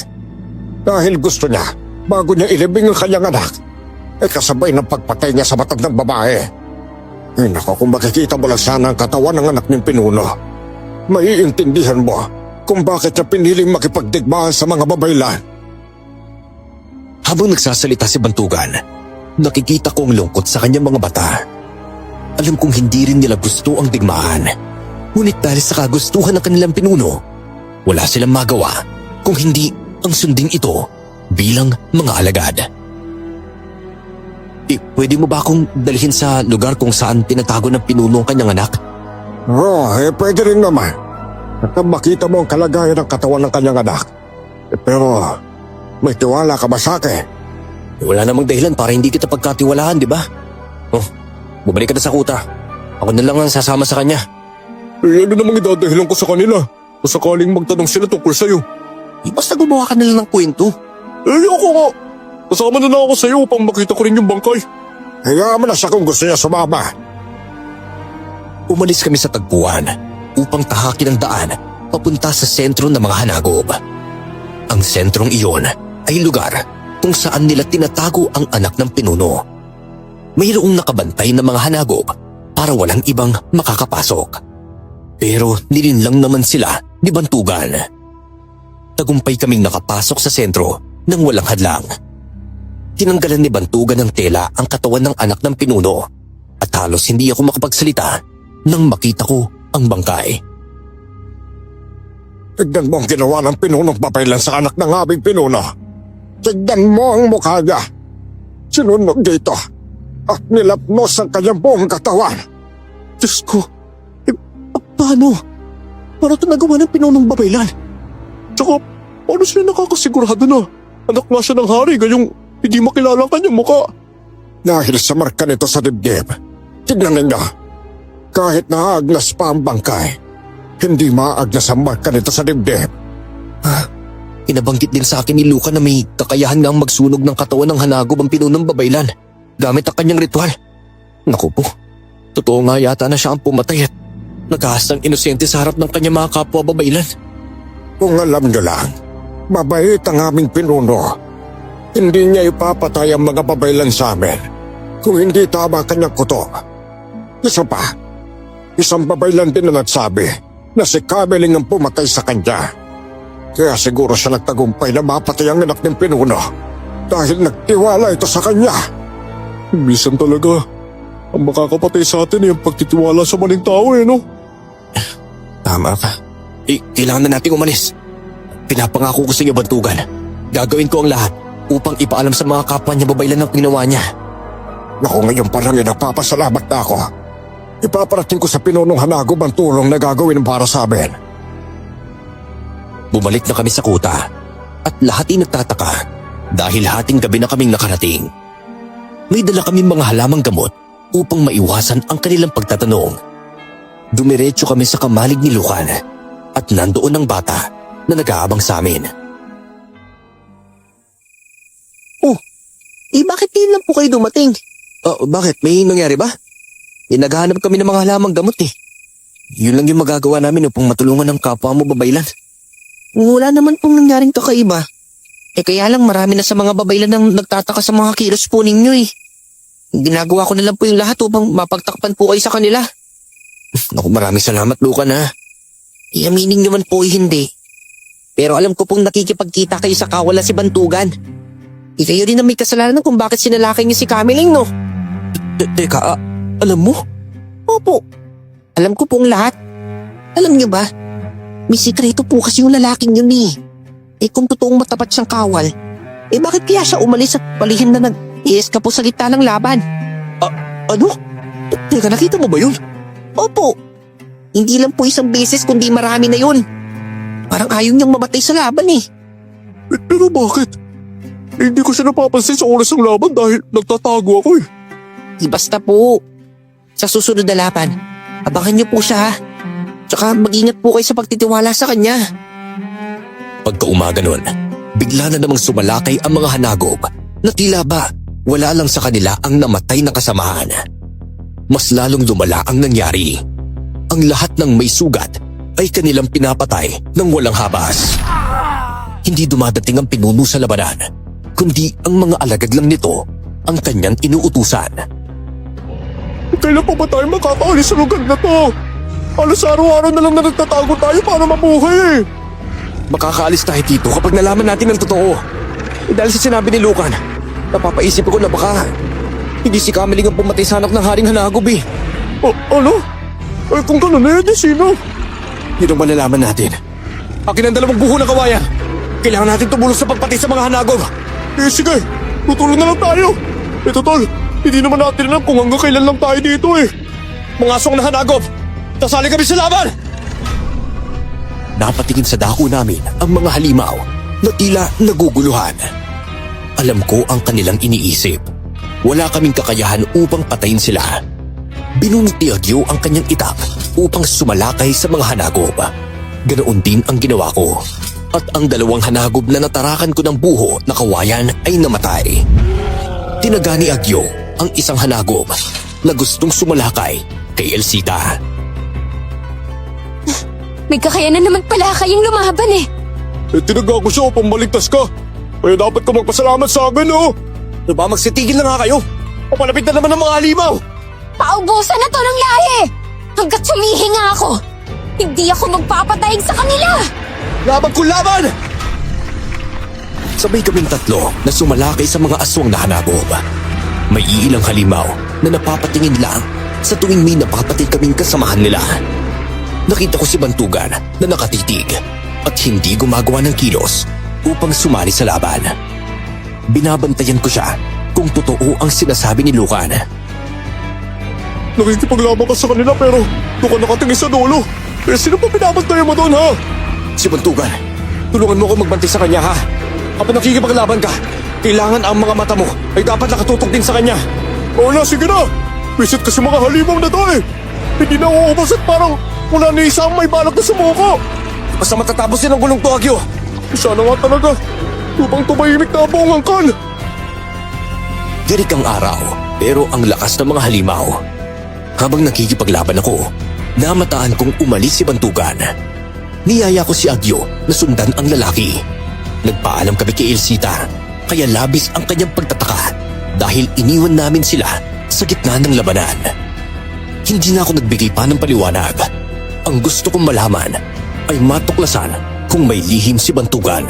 Dahil gusto niya, bago niya ilibing ang kanyang anak, kasabay ng pagpatay niya sa matandang babae. Nako, kung makikita mo lang sana ang katawan ng anak niyong pinuno, maiintindihan mo kung bakit niya piniling makipagdigmaan sa mga babaylan. Habang nagsasalita si Bantugan, nakikita ko ang lungkot sa kanyang mga mata. Alam kong hindi rin nila gusto ang digmaan. Ngunit dahil sa kagustuhan ng kanilang pinuno, wala silang magawa kung hindi ang sundin ito bilang mga alagad. Pwede mo ba akong dalhin sa lugar kung saan tinatago ng pinuno ang kanyang anak? Pwede rin naman. At makita mo ang kalagayan ng katawan ng kanyang anak. Pero, may tiwala ka ba sa akin? Wala namang dahilan para hindi kita pagkatiwalaan, di ba? Bumalik ka na sa kuta. Ako na lang ang sasama sa kanya. Ano namang idadahilan ko sa kanila? Kung sakaling magtanong sila tungkol sa'yo. Basta gumawa ka na lang ng kwento. Ako nga. Kasama na lang ako sa'yo upang makita ko rin yung bangkay. Hayaan mo na siya kung gusto niya sumama. Umalis kami sa tagpuan upang tahakin ang daan papunta sa sentro ng mga hanagob. Ang sentrong iyon ay lugar kung saan nila tinatago ang anak ng pinuno. Mayroong nakabantay na mga hanagob para walang ibang makakapasok. Pero nilinlang naman sila ni Bantugan. Tagumpay kaming nakapasok sa sentro nang walang hadlang. Tinanggalan ni Bantugan ng tela ang katawan ng anak ng pinuno at halos hindi ako makapagsalita nang makita ko ang bangkay. Tignan mo ang ginawa ng pinunong babaylan sa anak ng aming pinuno. Tignan mo ang mukha niya. Sinunog dito at nilapnos ang kanyang buong katawan. Diyos ko, paano? Para ito nagawa ng pinunong babaylan. Tsaka, paano sila nakakasigurado na anak nga siya ng hari gayong hindi makilala ang kanyang mukha? Dahil sa marka nito sa dibdib, tignan ninyo. Kahit naagnas pa ang bangkay, hindi maagnas ang marka nito sa dibdib. Inabanggit din sa akin ni Luca na may kakayahan nga ang magsunog ng katawan ng hanagob ang pinunong babaylan gamit ang kanyang ritual. Naku po, totoo nga yata na siya ang pumatay at nagahas ng inosente sa harap ng kanyang mga kapwa babaylan. Kung alam nyo lang, mabait ang aming pinuno. Hindi niya ipapatay ang mga babaylan sa amin kung hindi tama kanyang kuto. Isa pa, isang babaylan din na nagsabi na si Cameling ang pumatay sa kanya. Kaya siguro siya nagtagumpay na mapatay ang anak ng pinuno dahil nagtiwala ito sa kanya. Minsan talaga, ang makakapatay sa atin ay ang pagtitiwala sa maling tao no? Tama ka. Kailangan na nating umalis. Pinapangako ko sa iyo, Bantugan. Gagawin ko ang lahat upang ipaalam sa mga kapwa niya babaylan ng ginawa niya. Naku, ngayon pa lang nagpapasalamat na ako. Ipaparating ko sa pinunong Hanagob ang tulong na gagawin para sa amin. Bumalik na kami sa kuta at lahat ay nagtataka dahil hating gabi na kaming nakarating. May dala kaming mga halamang gamot upang maiwasan ang kanilang pagtatanong. Dumiretso kami sa kamalig ni Lucan at nandoon ang bata na nag-aabang sa amin. Bakit ngayon lang po kayo dumating? Bakit? May nangyari ba? Naghahanap kami ng mga halamang gamot eh. Yun lang yung magagawa namin upang matulungan ng kapwa mo babaylan. Wala naman pong nangyaring kakaiba. Kaya lang marami na sa mga babaylan ang nagtataka sa mga kilos po ninyo eh. Ginagawa ko na lang po yung lahat upang mapagtakpan po kayo sa kanila. Naku, maraming salamat, Lucan ha. Iaminin nyo man po hindi. Pero alam ko pong nakikipagkita kayo sa kawalan si Bantugan. Kayo din na may kasalanan kung bakit sinalakay niyo si Kamiling, no? Teka, alam mo? Opo. Alam ko pong lahat. Alam niyo ba? May sikreto po kasi yung lalaking yun eh. Kung totoong matapat siyang kawal, bakit kaya siya umalis at palihim na nag-i-eskapo sa gitna ng laban? Ano? Teka, nakita mo ba yun? Opo. Hindi lang po isang beses kundi marami na yun. Parang ayaw niyang mamatay sa laban eh. Pero bakit? Hindi ko siya napapansin sa oras ng laban dahil nagtatago ako eh. Basta po. Sa susunod na laban, abangan niyo po siya ha. Tsaka mag-ingat po kayo sa pagtitiwala sa kanya. Pagkaumaga nun, bigla na namang sumalakay ang mga Hanagob na tila ba wala lang sa kanila ang namatay na kasamahan. Mas lalong lumala ang nangyari. Ang lahat ng may sugat ay kanilang pinapatay ng walang habas. Hindi dumadating ang pinuno sa labanan, kundi ang mga alagad lang nito ang kanyang inuutusan. Kailan pa ba tayo makakaalis sa lugar na to? Alas araw-araw na lang na nagtatago tayo para mabuhay eh. Makakaalis tayo dito kapag nalaman natin ang totoo. Dahil sa sinabi ni Lucan, napapaisip ako na baka hindi si Kamiling ang pumatay sa anak ng Haring Hanagob eh. Ano? Kung gano'n di sino? Yun ang malalaman natin. Akin ang dalawang buho ng kawayan. Kailangan natin tumulong sa pagpatay sa mga Hanagob. Sige, tutulong na lang tayo. Tol, hindi naman natin alam kung hanggang kailan lang tayo dito eh. Mga aswang na Hanagob, tasali kami sa laban! Napatingin sa dako namin ang mga halimaw na tila naguguluhan. Alam ko ang kanilang iniisip. Wala kaming kakayahan upang patayin sila. Binunot ni Agyo ang kanyang itak upang sumalakay sa mga Hanagob. Ganoon din ang ginawa ko. At ang dalawang Hanagob na natarakan ko ng buho na kawayan ay namatay. Tinaga ni Agyo ang isang Hanagob na gustong sumalakay kay Elsita. May kakayanan naman pala kayong lumaban eh. Tinaga ko siya upang maligtas ka. Kaya dapat ka magpasalamat sa akin oh. Ano ba, magsitigil na nga kayo? Papalapit na naman ng mga halimaw! Paubusan na to ng lahi! Hanggat humihinga ako, hindi ako magpapatayag sa kanila! Laban ko laban! Sabay kaming tatlo na sumalakay sa mga aswang na Hanagob. May iilang halimaw na napapatingin lang sa tuwing may napapatay kaming kasamahan nila. Nakita ko si Bantugan na nakatitig at hindi gumagawa ng kilos upang sumali sa laban. Binabantayan ko siya kung totoo ang sinasabi ni Lucan. Nakikipaglaban ka sa kanila pero doon ka nakatingin sa dulo. Sino pa binabantayan mo doon ha? Si Bantugan, tulungan mo ako magbantay sa kanya ha. Kapag nakikipaglaban ka, kailangan ang mga mata mo ay dapat nakatutok din sa kanya. Oo na, sige na. Visit kasi mga halimaw na to eh. Hindi na uubos at parang wala na isang may balak na sumuko. Basta matatapos din ang gulong to, Agyo. Sana nga talaga. Upang tumahimik na buong angkan. Tirik ang araw, pero ang lakas ng mga halimaw. Habang nakikipaglaban ako, namataan kong umalis si Bantugan. Niyaya ko si Agyo na sundan ang lalaki. Nagpaalam kami kay Elsita, kaya labis ang kanyang pagtataka dahil iniwan namin sila sa gitna ng labanan. Hindi na ako nagbigay pa ng paliwanag. Ang gusto kong malaman ay matuklasan kung may lihim si Bantugan.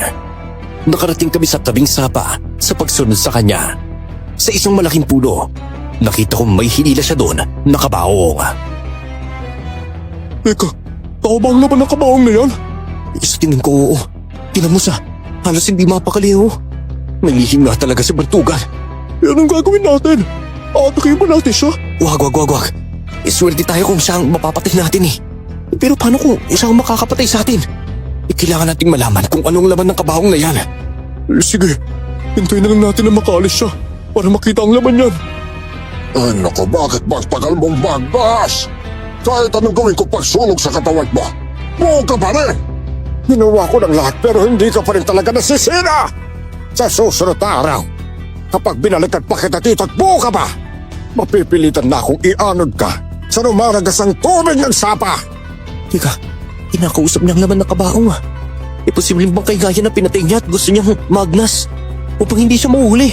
Nakarating kami sa tabing sapa sa pagsunod sa kanya. Sa isang malaking puno, nakita kong may hinila siya doon nakabaong. Teka, tao ba ang laban ng kabaong na yan? Sa tingin ko, oo. Tinan mo siya, halos hindi mapakali oh. May lihim nga talaga sa bantugan. Anong gagawin natin? Aatakin ba natin siya? Wag. Iswerte tayo kung siya ang mapapatay natin eh. Pero paano kung siya ang makakapatay sa atin? Kailangan nating malaman kung anong laman ng kabahong na yan. Sige, hintayin na lang natin na makaalis siya para makita ang laman niyan. Ay naku, bakit ba tagal mong magbahas? Kahit anong gawin ko pagsulog sa katawan mo, buo ka pa rin! Ginawa ko ng lahat pero hindi ka pa rin talaga nasisira! Sa susunod na araw, kapag binalikan pa kita dito at buo ka pa, mapipilitan na akong ianod ka sa rumaragasang tubig ng sapa! Teka, kinakausap niyang laman ng kabahong ah. Posibleng bang kay Gaya na pinatay niya at gusto niyang magnas upang hindi siya mahuhuli?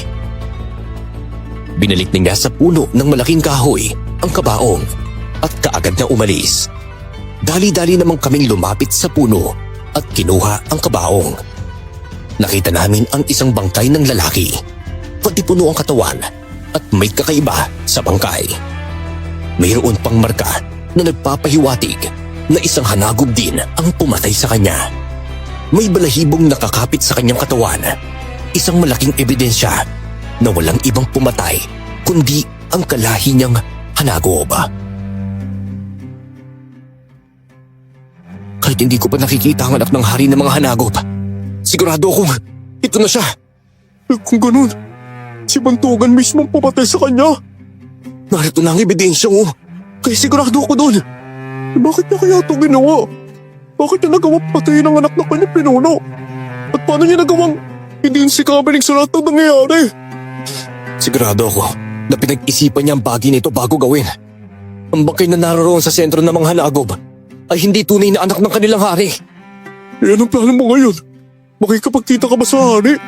Binalik niya sa puno ng malaking kahoy ang kabaong at kaagad na umalis. Dali-dali namang kaming lumapit sa puno at kinuha ang kabaong. Nakita namin ang isang bangkay ng lalaki, pati puno ang katawan at may kakaiba sa bangkay. Mayroon pang marka na nagpapahiwatig na isang hanagub din ang pumatay sa kanya. May balahibong nakakapit sa kanyang katawan, isang malaking ebidensya na walang ibang pumatay kundi ang kalahi niyang hanagob. Kahit hindi ko pa nakikita ang anak ng hari ng mga hanagob, sigurado akong ito na siya. Kung ganun, si Bantugan mismo ang pumatay sa kanya. Narito na ang ebidensya mo, kaya sigurado ako doon. Bakit niya kaya ito ginawa? Bakit niya nagawa patayin ang anak na kanyang pinuno? At paano niya nagawang hindi si Kamiling sa lahat ng nangyayari? Sigurado ako na pinag-isipan niya ang bagay nito bago gawin. Ang bangkay na naroon sa sentro ng mga hanagob ay hindi tunay na anak ng kanilang hari. Anong plano mo ngayon? Makikapagkita ka ba sa hari?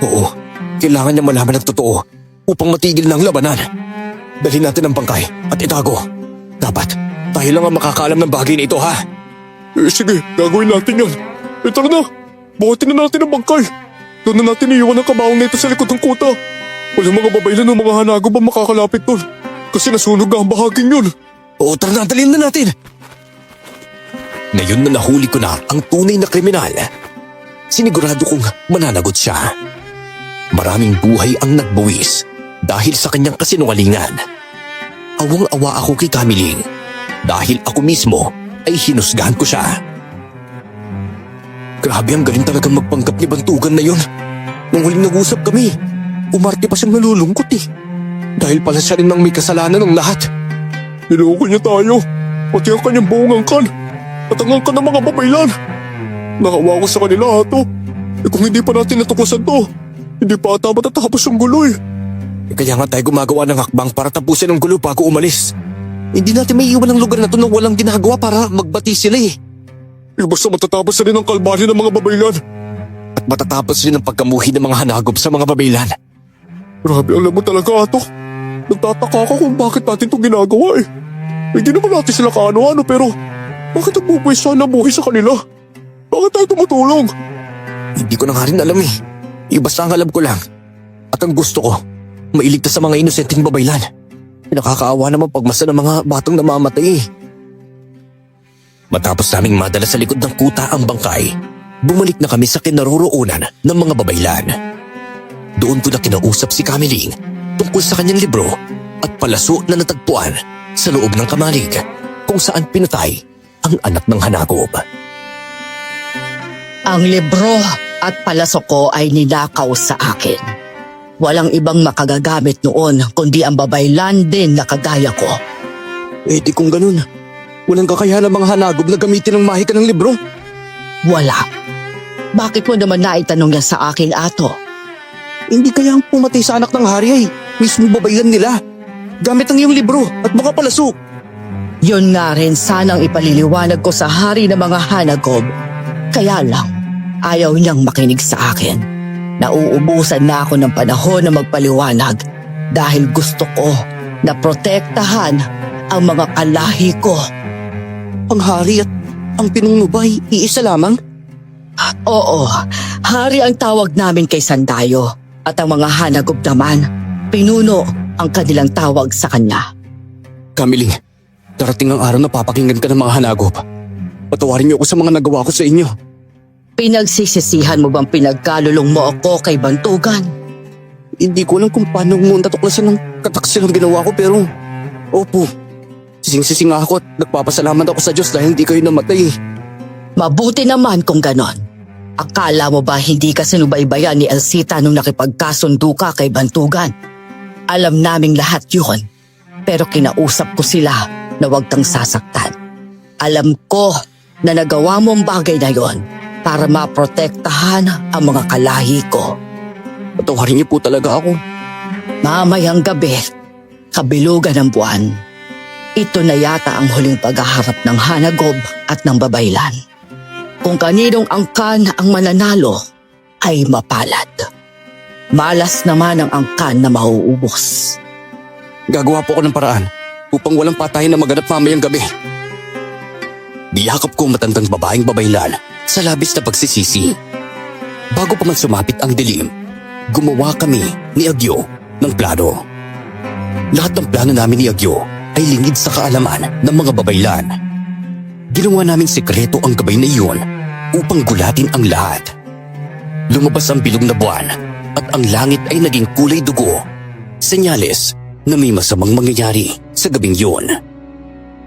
Oo, kailangan niya malaman ang totoo upang matigil na ang labanan. Dalhin natin ang bangkay at itago. Dapat tayo lang ang makakaalam ng bagay na ito, ha? Sige, gagawin natin yan. Tara na, buhatin na natin ang bangkay. Doon na natin iiwan ang kabaong na ito sa likod ng kuta. Walang mga babaylan o mga hanagob ang makakalapit doon kasi nasunog na ang bahaging yun. Oo, tara na, dalhin na natin. Ngayon na nahuli ko na ang tunay na kriminal, sinigurado kong mananagot siya. Maraming buhay ang nagbuwis dahil sa kanyang kasinungalingan. Awang-awa ako kay Kamiling dahil ako mismo ay hinusgahan ko siya. Grabe, ang galing talagang magpanggap ni Bantugan na yun. Nung huling nag-usap kami, umarte pa siyang nalulungkot eh. Dahil pala siya rin ang may kasalanan ng lahat. Niloko niya tayo, pati ang kanyang buong angkan at ang angkan ng mga babaylan. Nakawa ko sa kanila, Hato. Kung hindi pa natin natuklasan to, hindi pa ata matatapos yung gulo eh. Kaya nga tayo gumagawa ng hakbang para tapusin ang gulo bago umalis. Hindi natin may iwan ang lugar na to na walang ginagawa para magbati sila eh. Basta matatapos na rin ang kalbaryo ng mga babaylan. At matatapos rin ang pagkamuhi ng mga hanagob sa mga babaylan. Grabe, alam mo talaga, Hato. Nagtataka ako kung bakit natin to ginagawa eh. Hindi naman natin sila kaano-ano pero bakit nagpupuwis na buhay sa kanila? Bakit tayo tumutulong? Hindi ko na nga rin alam eh. Basta ang alam ko lang. At ang gusto ko, mailigtas sa mga inosenteng babaylan. Nakakaawa naman pagmasa ng mga batang namamatay eh. Matapos naming madala sa likod ng kuta ang bangkay, bumalik na kami sa kinaroroonan ng mga babaylan. Doon ko na kinausap si Kamiling tungkol sa kanyang libro at palaso na natagpuan sa loob ng kamalig kung saan pinatay ang anak ng hanagob. Ang libro at palaso ko ay ninakaw sa akin. Walang ibang makagagamit noon kundi ang babaylan din na kagaya ko. Eh di kung ganun, walang kakayahan ng mga hanagob na gamitin ang mahika ng libro. Wala. Bakit mo naman naitanong yan sa akin, Ato? Hindi kaya ang pumatay sa anak ng hari ay mismo babaylan nila. Gamit ang iyong libro at mga palaso. Yun nga rin sanang ipaliliwanag ko sa hari ng mga hanagob. Kaya lang, ayaw niyang makinig sa akin. Nauubusan na ako ng panahon na magpaliwanag dahil gusto ko na protektahan ang mga kalahi ko. Ang hari at ang pinungnubay, iisa lamang? Oo, hari ang tawag namin kay Sandayo at ang mga hanagob naman, pinuno ang kanilang tawag sa kanya. Kamiling, darating ang araw na papakinggan ka ng mga hanagob. Patawarin niyo ako sa mga nagawa ko sa inyo. Pinagsisisihan mo bang pinagkalulong mo ako kay Bantugan? Hindi ko alam kung paano mo natuklasan ng kataksil ang ginawa ko pero... Opo, sising-sising ako at nagpapasalamat ako sa Diyos dahil hindi kayo namatay. Mabuti naman kung ganon. Akala mo ba hindi ka sinubaybayan ni Elsita nung nakipagkasundo ka kay Bantugan? Alam naming lahat yun, pero kinausap ko sila na huwag kang sasaktan. Alam ko na nagawa mo ang bagay na yon para maprotektahan ang mga kalahi ko. Patawarin niyo po talaga ako. Mamayang gabi, kabilugan ng buwan, ito na yata ang huling paghaharap ng Hanagob at ng Babaylan. Kung kaninong angkan ang mananalo ay mapalad. Malas naman ang angkan na mauubos. Gagawa po ako ng paraan upang walang patayin na maganap mamayang gabi. Niyakap ko ang matandang babaeng Babaylan sa labis na pagsisisi. Bago pa man sumapit ang dilim, gumawa kami ni Agyo ng plano. Lahat ng plano namin ni Agyo ay lingid sa kaalaman ng mga Babaylan. Ginawa naming sekreto ang gabay na iyon upang gulatin ang lahat. Lumabas ang bilog na buwan at ang langit ay naging kulay dugo. Senyales na may masamang mangyayari sa gabing yun.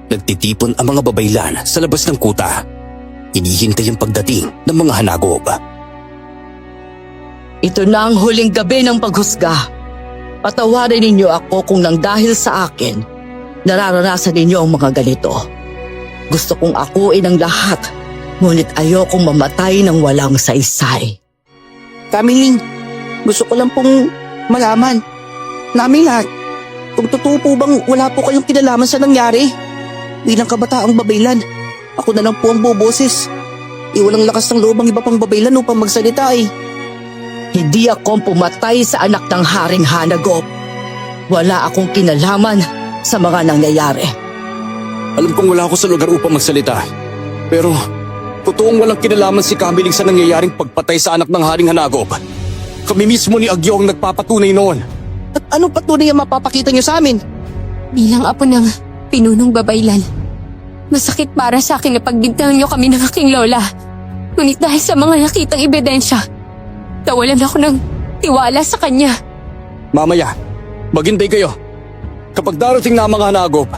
Nagtitipon ang mga Babaylan sa labas ng kuta. Hinihintay ang pagdating ng mga Hanagob. Ito na ang huling gabi ng paghusga. Patawarin ninyo ako kung nang dahil sa akin, nararanasan ninyo ang mga ganito. Gusto kong akuin ang lahat, ngunit ayokong mamatay ng walang saysay. Kamiling, gusto ko lang pong malaman. Namin lahat, kung totoo po bang wala po kayong kinalaman sa nangyari? Bilang kabataang Babaylan, ako na lang po ang boboses. Walang lakas ng loob ang iba pang Babaylan upang magsalita eh. Hindi akong pumatay sa anak ng Haring Hanagob. Wala akong kinalaman sa mga nangyayari. Alam kong wala ako sa lugar upang magsalita. Pero, totoong walang kinalaman si Kamiling sa nangyayaring pagpatay sa anak ng Haring Hanagob. Kami mismo ni Agyo ang nagpapatunay noon. At anong patunay ang mapapakita niyo sa amin? Bilang apo ng pinunong Babaylan, masakit para sa akin na pagbintangan niyo kami ng aking lola. Ngunit dahil sa mga nakitang ebidensya, nawalan ako ng tiwala sa kanya. Mamaya, maghintay kayo. Kapag darating na ang mga Hanagob,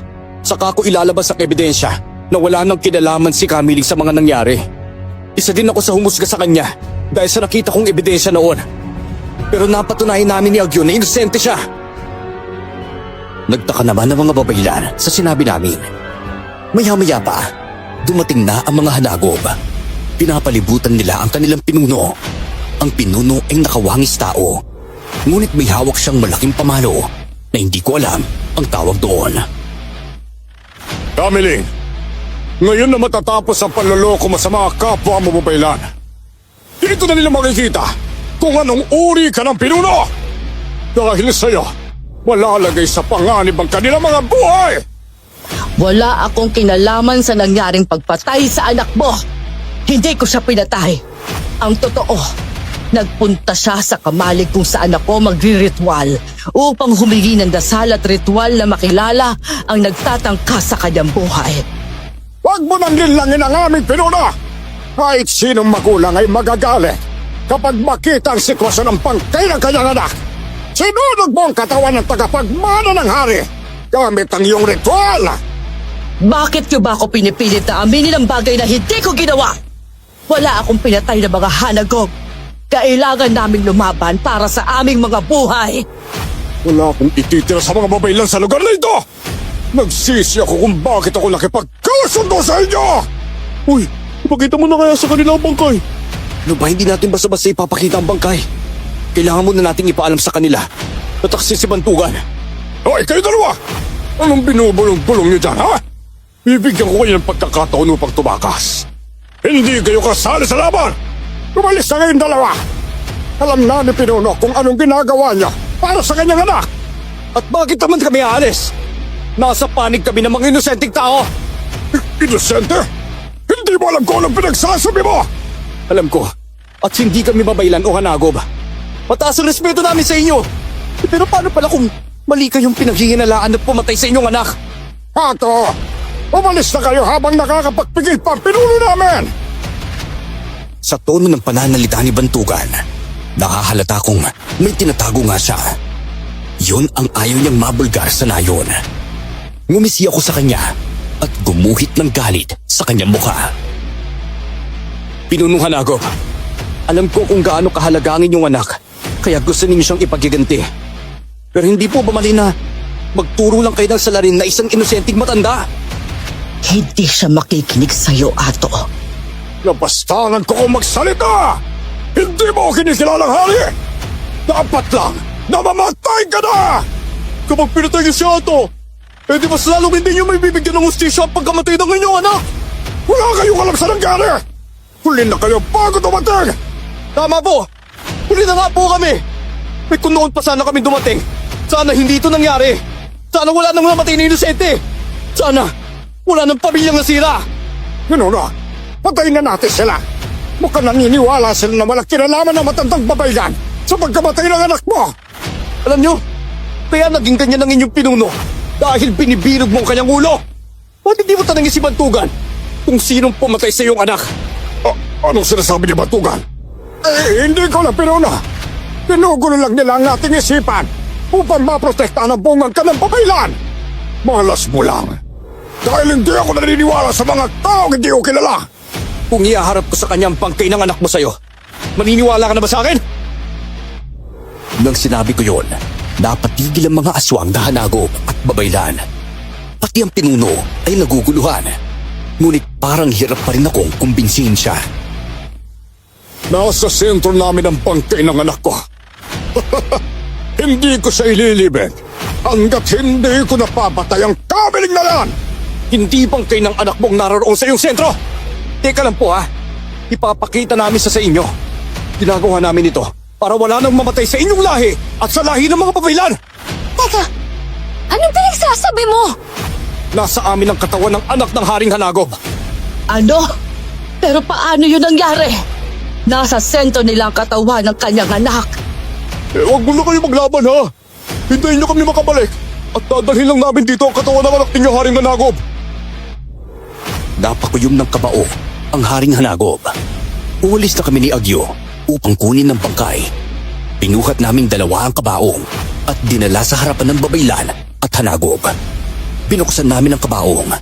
saka ko ilalabas ang ebidensya na wala nang kinalaman si Kamiling sa mga nangyari. Isa din ako sa humusga sa kanya dahil sa nakita kong ebidensya noon. Pero napatunayan namin ni Agyo na inosente siya. Nagtaka naman ang mga Babaylan sa sinabi namin. Maya-maya pa, dumating na ang mga Hanagob. Pinapalibutan nila ang kanilang pinuno. Ang pinuno ay nakawangis tao. Ngunit may hawak siyang malaking pamalo na hindi ko alam ang tawag doon. Kamiling, ngayon na matatapos ang panloloko mo sa mga kapwa mo Babaylan, dito na nila makikita kung anong uri ka ng pinuno. Dahil sa'yo, malalagay sa panganib ang kanilang mga buhay. Wala akong kinalaman sa nangyaring pagpatay sa anak mo. Hindi ko siya pinatay. Ang totoo, nagpunta siya sa kamalig kung saan ako magri-ritual upang humingi ng dasal at ritual na makilala ang nagtatangka sa kanyang buhay. Huwag mo nang linlangin ang aming pinuno. Kahit sinong magulang ay magagalit kapag makita ang sitwasyon ng pangkay ng kanyang anak. Sinunog mo ang katawan ng tagapagmana ng hari gamit ang iyong ritual. Bakit niyo ba ako pinipilit na aminin ang bagay na hindi ko ginawa? Wala akong pinatay na mga Hanagob. Kailangan naming lumaban para sa aming mga buhay. Wala akong ititira sa mga Babaylan sa lugar na ito. Nagsisi ako kung bakit ako nakipagkasundo sa inyo. Uy, ipakita mo na kaya sa kanila ang bangkay. Ano ba, hindi natin basta-basta ipapakita ang bangkay. Kailangan muna nating ipaalam sa kanila. Tataksin si Bantugan. Hoy, kayo dalawa! Anong binubulong-bulong niyo dyan, ha? Bibigyan ko kayo ng pagkakataon upang tumakas. Hindi kayo kasali sa laban! Umalis na kayong dalawa! Alam na ni Pinuno kung anong ginagawa niya para sa kanyang anak! At bakit naman kami aalis? Nasa panig kami ng mga inosenteng tao. Inosente? Hindi mo alam kung anong pinagsasabi mo! Alam ko. At hindi kami Babaylan o Hanagob. Mataas ang respeto namin sa inyo. Pero paano pala kung mali kayong pinaghihinalaan na pumatay sa inyong anak? Pato! Umalis na kayo habang nakakapagpigil pa ang pinuno namin! Sa tono ng pananalita ni Bantugan, nakahalata kong may tinatago nga siya. Yun ang ayaw niyang mabulgar sa nayon. Ngumisi ako sa kanya at gumuhit ng galit sa kanyang mukha. Pinunong Hanagop, alam ko kung gaano kahalaga ang inyong anak, kaya gusto ninyo siyang ipagiganti. Pero hindi po ba mali na magturo lang kayo ng salarin na isang inosenteng matanda? Hindi siya makikinig sa'yo, Ato. Nabastangan ko kung magsalita! Hindi mo kinikilalang hari! Dapat lang na mamatay ka na! Kapag pinatay niyo si Ato, eh di mas lalong hindi niyo may bibigyan ng hustisya ang pagkamatay ng inyong anak! Wala kayong alam sa nangyari! Huli na kayo bago dumating! Tama po! Huli na nga po kami! Eh kung noon pa sana kami dumating, sana hindi ito nangyari! Sana wala nang namatay na inosente! Sana wala nang pamilyang nasira! Yun na, patayin na natin sila! Mukhang naniniwala sila na walang kinalaman ng matandang babaylan sa pagkamatay ng anak mo! Alam nyo, kaya naging ganyan ang inyong pinuno dahil binibirog mo ang kanyang ulo! Ba't hindi mo tanangin si Bantugan kung sinong pumatay sa iyong anak? Anong sinasabi ni Batugan? Hindi ko lang pinuna! Pinugulo lang nila ang ating isipan upang maprotektahan ang bungang ka ng babaylan! Malas mo lang! Dahil hindi ako naniniwala sa mga taong hindi ko kilala! Kung iaharap ko sa kanya ang bangkay ng anak mo sa'yo, maniniwala ka na ba sa akin? Nang sinabi ko yon, napatigil ang mga aswang na Hanagop at babaylan. Pati ang pinuno ay naguguluhan. Ngunit parang hirap pa rin akong kumbinsihin siya. Nasa sentro namin ang bangkay ng anak ko. Hindi ko siya ililibig hanggat hindi ko napapatay ang kabiling na yan! Hindi bangkay ng anak mong naroon sa iyong sentro! Teka lang po ha, ipapakita namin sa inyo. Ginagawa namin ito para wala nang mamatay sa inyong lahi at sa lahi ng mga babaylan! Teka, anong pinagsasabi mo? Nasa amin ang katawan ng anak ng Haring Hanagop. Ano? Pero paano yun nangyari? Nasa sentro nila ang katawan ng kanyang anak. Eh wag mo na kayo maglaban ha! Hintayin niyo kami makabalik at dadalhin lang namin dito ang katawan ng anak ninyo, Haring Hanagop! Napakuyom ng kabao ang Haring Hanagop. Umalis na kami ni Agyo upang kunin ng bangkay. Pinuhat naming dalawa ang kabaong at dinala sa harapan ng babaylan at Hanagop. Binuksan namin ang kabaong.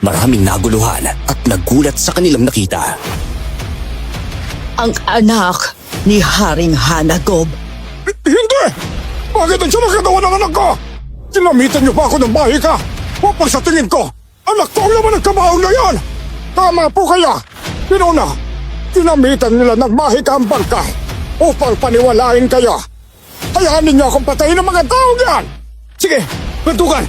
Maraming naguluhan at nagulat sa kanilang nakita. Ang anak ni Haring Hanagop. Hindi! Bakit ang siya nakagawa ng anak ko? Ginamitan niyo ba ako ng mahika? Upang sa tingin ko, anak ko ang laman ng kabaong na yan! Tama po kaya! Pinuna, ginamitan nila ng mahika ang bangkay upang paniwalain kayo. Hayaan ninyo akong patayin ng mga taong yan! Sige, Bantugan!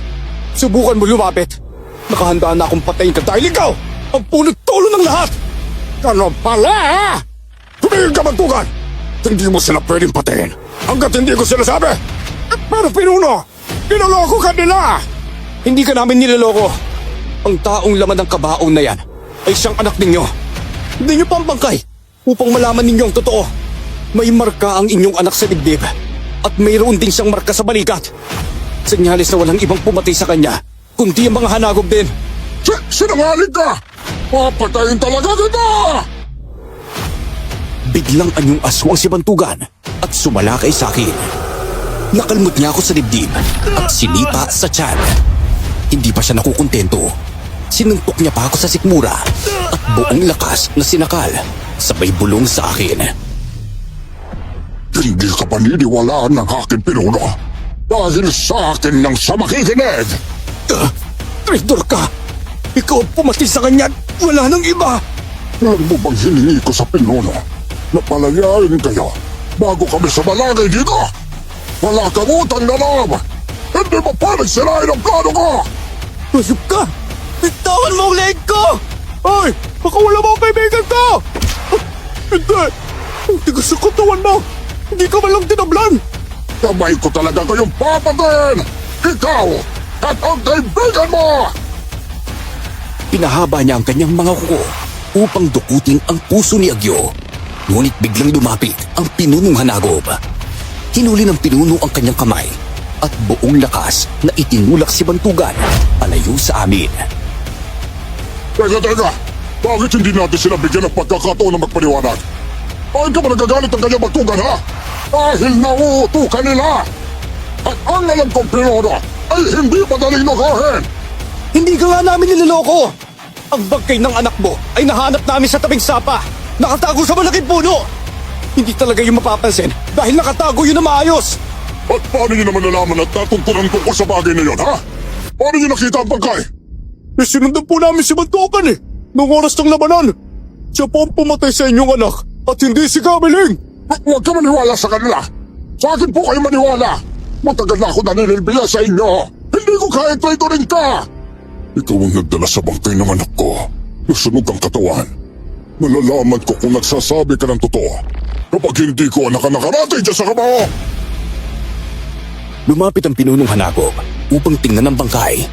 Subukan mo lumapit. Nakahanda na akong patayin ka dahil ikaw ang punot-tulo ng lahat! Ano pala ha? Tumigil ka, Bantugan! Hindi mo sila pwedeng patayin hanggat hindi ko sila sabi! Pero Pinuno, pinaloko ka nila! Hindi ka namin niloloko. Ang taong laman ng kabaong na yan ay siyang anak ninyo. Hindi niyo pa ang bangkay upang malaman ninyo ang totoo. May marka ang inyong anak sa dibdib at mayroon din siyang marka sa balikat. Senyalis na walang ibang pumatay sa kanya kundi ang mga Hanagop din. Sinungaling ka! Papatayin talaga kita! Biglang anyong aswang si Bantugan at sumalakay sa akin. Nakalmot niya ako sa dibdib at sinipa sa tiyan. Hindi pa siya nakukontento. Sinuntok niya pa ako sa sikmura at buong lakas na sinakal. Sabay bulong sa akin. Hindi ka paniniwalaan ng aking Pinuno dahil sa akin lang siya makikinig! Traitor ka! Ikaw ang pumatay sa kanya! Wala nang iba! Alam mo bang hiningi ko sa Pinuno na palayain kayo bago kami sa balagay dito? Wala kang utang na loob! Hindi mo pwedeng sirain ang plano ko! Ayup ka! Bitawan mo ang leg ko! Ay! Baka wala mo ang kaibigan ko! Hindi! Ang tigas sa katawan mo! Hindi ka man lang tinablan! Kamay ko talaga kayong papatayin! Ikaw at ang kaibigan mo! Pinahaba niya ang kanyang mga kuko upang dukutin ang puso ni Agyo. Ngunit biglang lumapit ang pinunong Hanagop. Hinuli ng pinuno ang kanyang kamay at buong lakas na itinulak si Bantugan palayo sa amin. Teka! Bakit hindi natin sila bigyan ng pagkakataon na magpaliwanag? Bakit ka ba nagagalit ang kanyang batugan, ha? Dahil nauutukan nila! At ang alam kong Pilono ay hindi madaling lokohin! Hindi ka nga namin niloloko! Ang bangkay ng anak mo ay nahanap namin sa tabing sapa. Nakatago sa malaking puno. Hindi talaga yung mapapansin dahil nakatago yun na maayos. At paano niyo naman nalaman at natungkulan tungkol sa bagay na yun, ha? Paano niyo nakita ang bangkay? Sinundan po namin si Bantukan noong oras ng labanan. Siya po ang pumatay sa inyong anak at hindi si Kamiling. Huwag ka maniwala sa kanila. Sa akin po kayo maniwala. Matagal na ako naninilbiya sa inyo. Hindi ko kaya traitor rin ka. Ikaw ang nagdala sa bangkay ng anak ko. Nasunog ang katawan. Malalaman ko kung nagsasabi ka ng totoo. Kapag hindi ko anak nakarating dyan sa kabaho. Lumapit ang pinunong hanagop upang tingnan ang bangkay.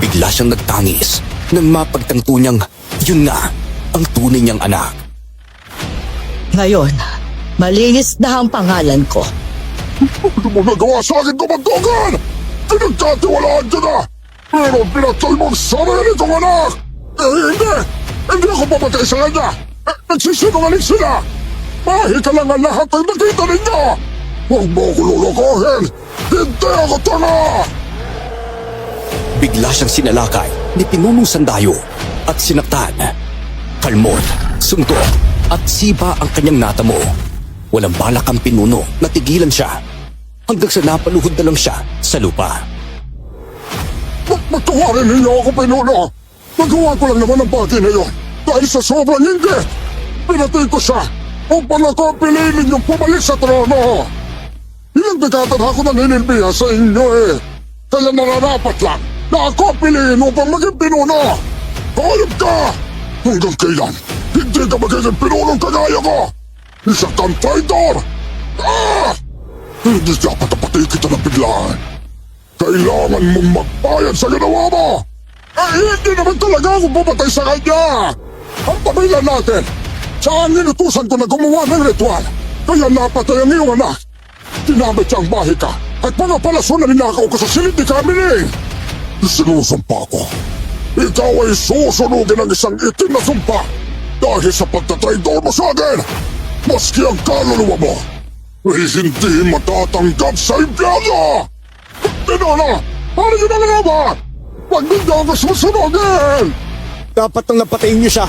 Bigla siyang nagtangis nang mapagtanto niyang yun nga ang tunay niyang anak. Ngayon, malinis na ang pangalan ko. Ano mo nagawa sa akin, Kumantukan? Pinagkatiwalaan ka na! Pero pinatay mo ang sarili kong anak! Hindi! Hindi ako papatay sa kanya! Nagsisinungaling sila! Mahika lang ang lahat ng nakita ninyo! Huwag mo ako lulukohin! Hindi ako tanga! Bigla siyang sinalakay ni Pinunong Sandayo at sinaktan. Kalmot, suntok at sipa ang kanyang natamo. Walang balak ang pinuno na tigilan siya hanggang sa napaluhod na lang siya sa lupa. Magtawarin ninyo ako, Pinuno! Nagawa ko lang naman ang bagay na yun dahil sa sobrang inggit! Pinatay ko siya upang ako piliin ninyong pumalik sa trono! Ilang dekada na ako naninilbiya sa inyo kaya nararapat lang na ako piliin upang maging pinuno! Hayop ka! Hanggang kailan, hindi ka magiging pinunong kagaya ko! Isa kang traitor! Hindi dapat napatay kita ng biglaan! Kailangan mong magbayad sa ginawa mo! Hindi naman talaga ako pumatay sa kanya! Ang pamilya natin, saan inutusan ko na gumawa ng ritual, kaya napatay ang iyong anak! Tinamit siya ang bahika at mga palaso na ninakaw ko sa silid ni Kamiling! Sinusumpa ko. Ikaw ay susunugin ng isang itim na sumpa dahil sa pagtatraidor mo sa akin! Maski ang kaluluwa mo ay hindi matatanggap sa impyerno! Pinuno! Ano yun ang laban? Huwag ninyo ako susunugin! Dapat nang napatayin niyo siya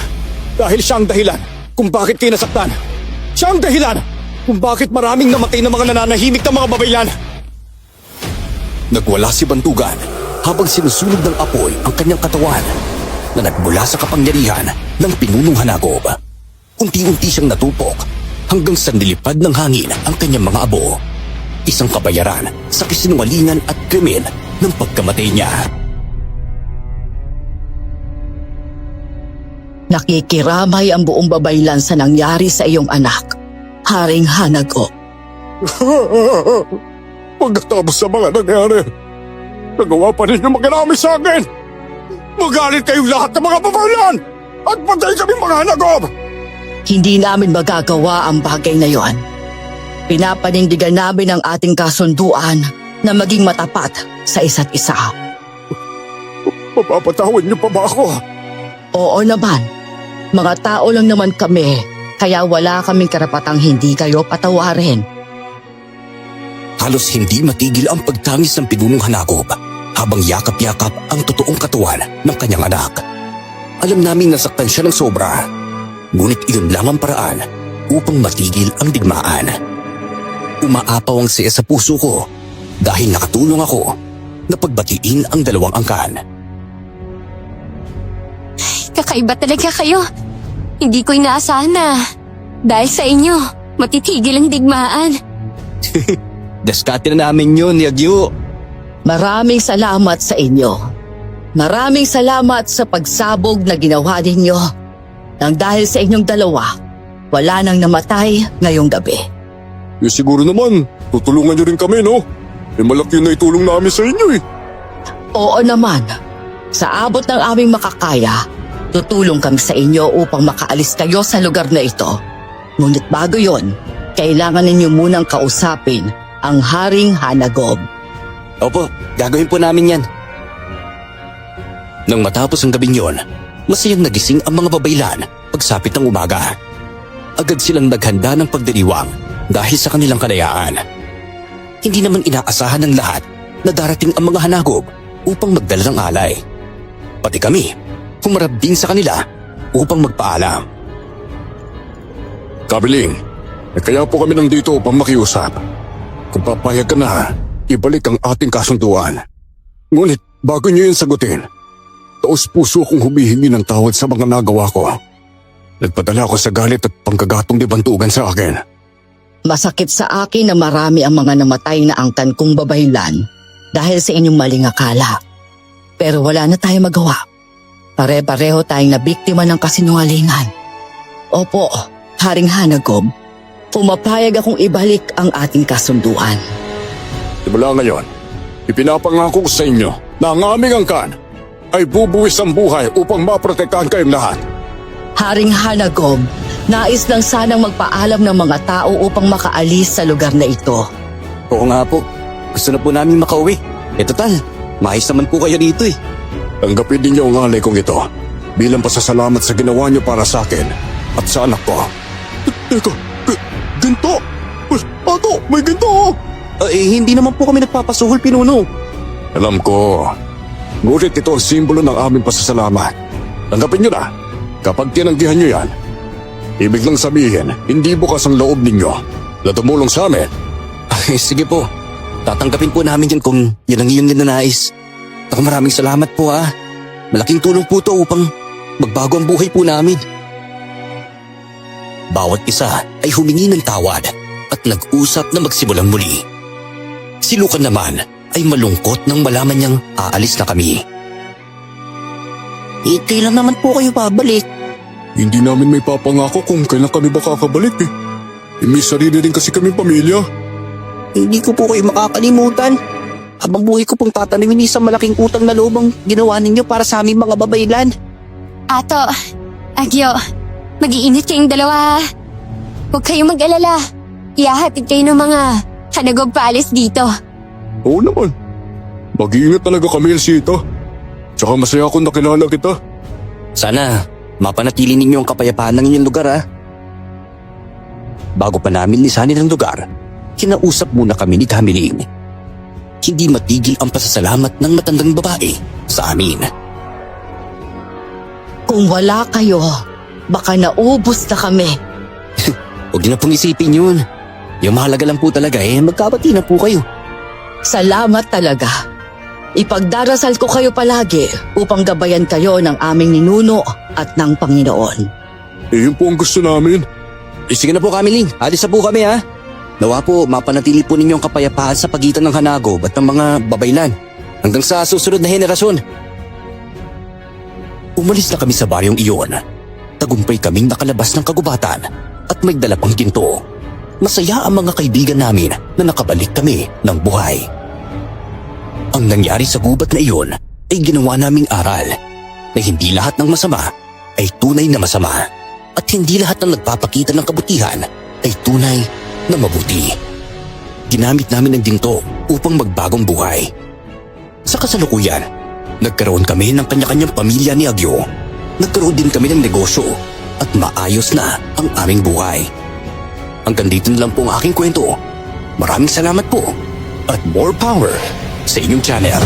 dahil siya ang dahilan kung bakit kayo nasaktan. Siya ang dahilan kung bakit maraming namatay na mga nananahimik na mga babaylan. Nagwala si Bantugan habang sinusunog ng apoy ang kanyang katawan na nagmula sa kapangyarihan ng Pinunong Hanagop. Unti-unti siyang natupok hanggang sa nilipad ng hangin ang kanyang mga abo. Isang kabayaran sa kasinungalingan at krimen ng pagkamatay niya. Nakikiramay ang buong babaylan sa nangyari sa iyong anak, Haring Hanagop. Pagkatapos sa mga nangyari, nagawa pa ninyo magarami sa akin. Magalit kayong lahat ng mga babaylan at patay kaming mga hanagop. Hindi namin magagawa ang bagay na yon. Pinapanindigan namin ang ating kasunduan na maging matapat sa isa't isa. Mapapatawad niyo pa ba ako? Oo naman. Mga tao lang naman kami, kaya wala kaming karapatang hindi kayo patawarin. Halos hindi matigil ang pagtangis ng Pinunong Hanagop habang yakap-yakap ang totoong katawan ng kanyang anak. Alam naming nasaktan siya ng sobra, ngunit iyon lang ang paraan upang matigil ang digmaan. Umaapaw ang siya sa puso ko dahil nakatulong ako na pagbatiin ang dalawang angkan. Kakaiba talaga kayo. Hindi ko inaasahan na dahil sa inyo, matitigil ang digmaan. Daskati na namin yun, Yagyo. Maraming salamat sa inyo. Maraming salamat sa pagsabog na ginawa ninyo. Nang dahil sa inyong dalawa, wala nang namatay ngayong gabi. Siguro naman, tutulungan niyo rin kami, no? Malaki na itulong namin sa inyo Oo naman. Sa abot ng aming makakaya, tutulong kami sa inyo upang makaalis kayo sa lugar na ito. Ngunit bago yon, kailangan ninyo munang kausapin ang Haring Hanagop. Opo, gagawin po namin yan. Nang matapos ang gabing yon, masayang nagising ang mga babaylan pagsapit ng umaga. Agad silang naghanda ng pagdiriwang dahil sa kanilang kalayaan. Hindi naman inaasahan ng lahat na darating ang mga hanagob upang magdala ng alay. Pati kami, humarap din sa kanila upang magpaalam. Kabiling, kaya po kami nandito upang makiusap. Kung papayag ka na, ibalik ang ating kasunduan. Ngunit bago niyo yun sagutin, taos puso kong humihingi ng tawad sa mga nagawa ko. Nagpadala ako sa galit at pangkagatong di bantugan sa akin. Masakit sa akin na marami ang mga namatay na angkan kong babaylan dahil sa inyong maling akala. Pero wala na tayong magawa. Pare-pareho tayong nabiktima ng kasinungalingan. Opo, Haring Hanagob, pumapayag akong ibalik ang ating kasunduan. Simula ngayon, ipinapangako ko sa inyo na ang aming angkan ay bubuwis ang buhay upang maprotektahan kayong lahat. Haring Hanagob, nais lang sanang magpaalam ng mga tao upang makaalis sa lugar na ito. Oo nga po. Gusto na po namin makauwi. Total, maayos naman po kayo dito eh. Tanggapin din niyo ang alay kong ito bilang pasasalamat sa ginawa niyo para sa akin at sa anak ko. Teka, ginto! Ato, may ginto! Hindi naman po kami nagpapasuhol, Pinuno. Alam ko. Ngunit ito ang simbolo ng aming pasasalamat. Tanggapin niyo na. Kapag tinanggihan niyo yan, ibig lang sabihin, hindi bukas ang loob ninyo na tumulong sa amin. Sige po. Tatanggapin po namin yan kung yan ang iyong ninanais. Ako maraming salamat po ha. Malaking tulong po to upang magbago ang buhay po namin. Bawat isa ay humingi ng tawad at nag-usap na magsimulang muli. Si Lucan naman ay malungkot nang malaman niyang aalis na kami. Kailan naman po kayo babalik? Hindi namin may papangako kung kailan kami makakabalik eh. May sarili rin kasi kami pamilya. Hindi ko po kayo makakalimutan. Habang buhay ko pong tatanimin isang malaking utang na loob ang ginawa ninyo para sa aming mga babaylan. Ato, Agyo, mag-iinit kayong dalawa. Huwag kayong mag-alala. Ihahatid kayo ng mga Hanagob paalis dito. Oo naman. Mag-iingat talaga kami, Elsita. Tsaka masaya akong nakilala kita. Sana mapanatili ninyo ang kapayapaan ng inyong lugar ha. Bago pa namin lisanin ang lugar, kinausap muna kami ni Kamiling. Hindi matigil ang pasasalamat ng matandang babae sa amin. Kung wala kayo, baka naubos na kami. Huwag niyo na pong isipin yun. Yung mahalaga lang po talaga magkabati na po kayo. Salamat talaga. Ipagdarasal ko kayo palagi upang gabayan kayo ng aming ninuno at ng Panginoon. Yun po ang gusto namin. Sige na po Kamiling, alis na po kami ha. Nawa po, mapanatili po ninyo ang kapayapaan sa pagitan ng Hanagob at ng mga babaylan hanggang sa susunod na henerasyon. Umalis na kami sa baryong iyon. Tagumpay kaming nakalabas ng kagubatan at may dala pang ginto. Masaya ang mga kaibigan namin na nakabalik kami ng buhay. Ang nangyari sa gubat na iyon ay ginawa naming aral na hindi lahat ng masama ay tunay na masama at hindi lahat ng nagpapakita ng kabutihan ay tunay na mabuti. Ginamit namin ang ginto upang magbagong buhay. Sa kasalukuyan, nagkaroon kami ng kanya-kanyang pamilya ni Agyo. Nagkaroon din kami ng negosyo at maayos na ang aming buhay. Hanggang dito na lang po ang aking kwento. Maraming salamat po at more power sa inyong channel.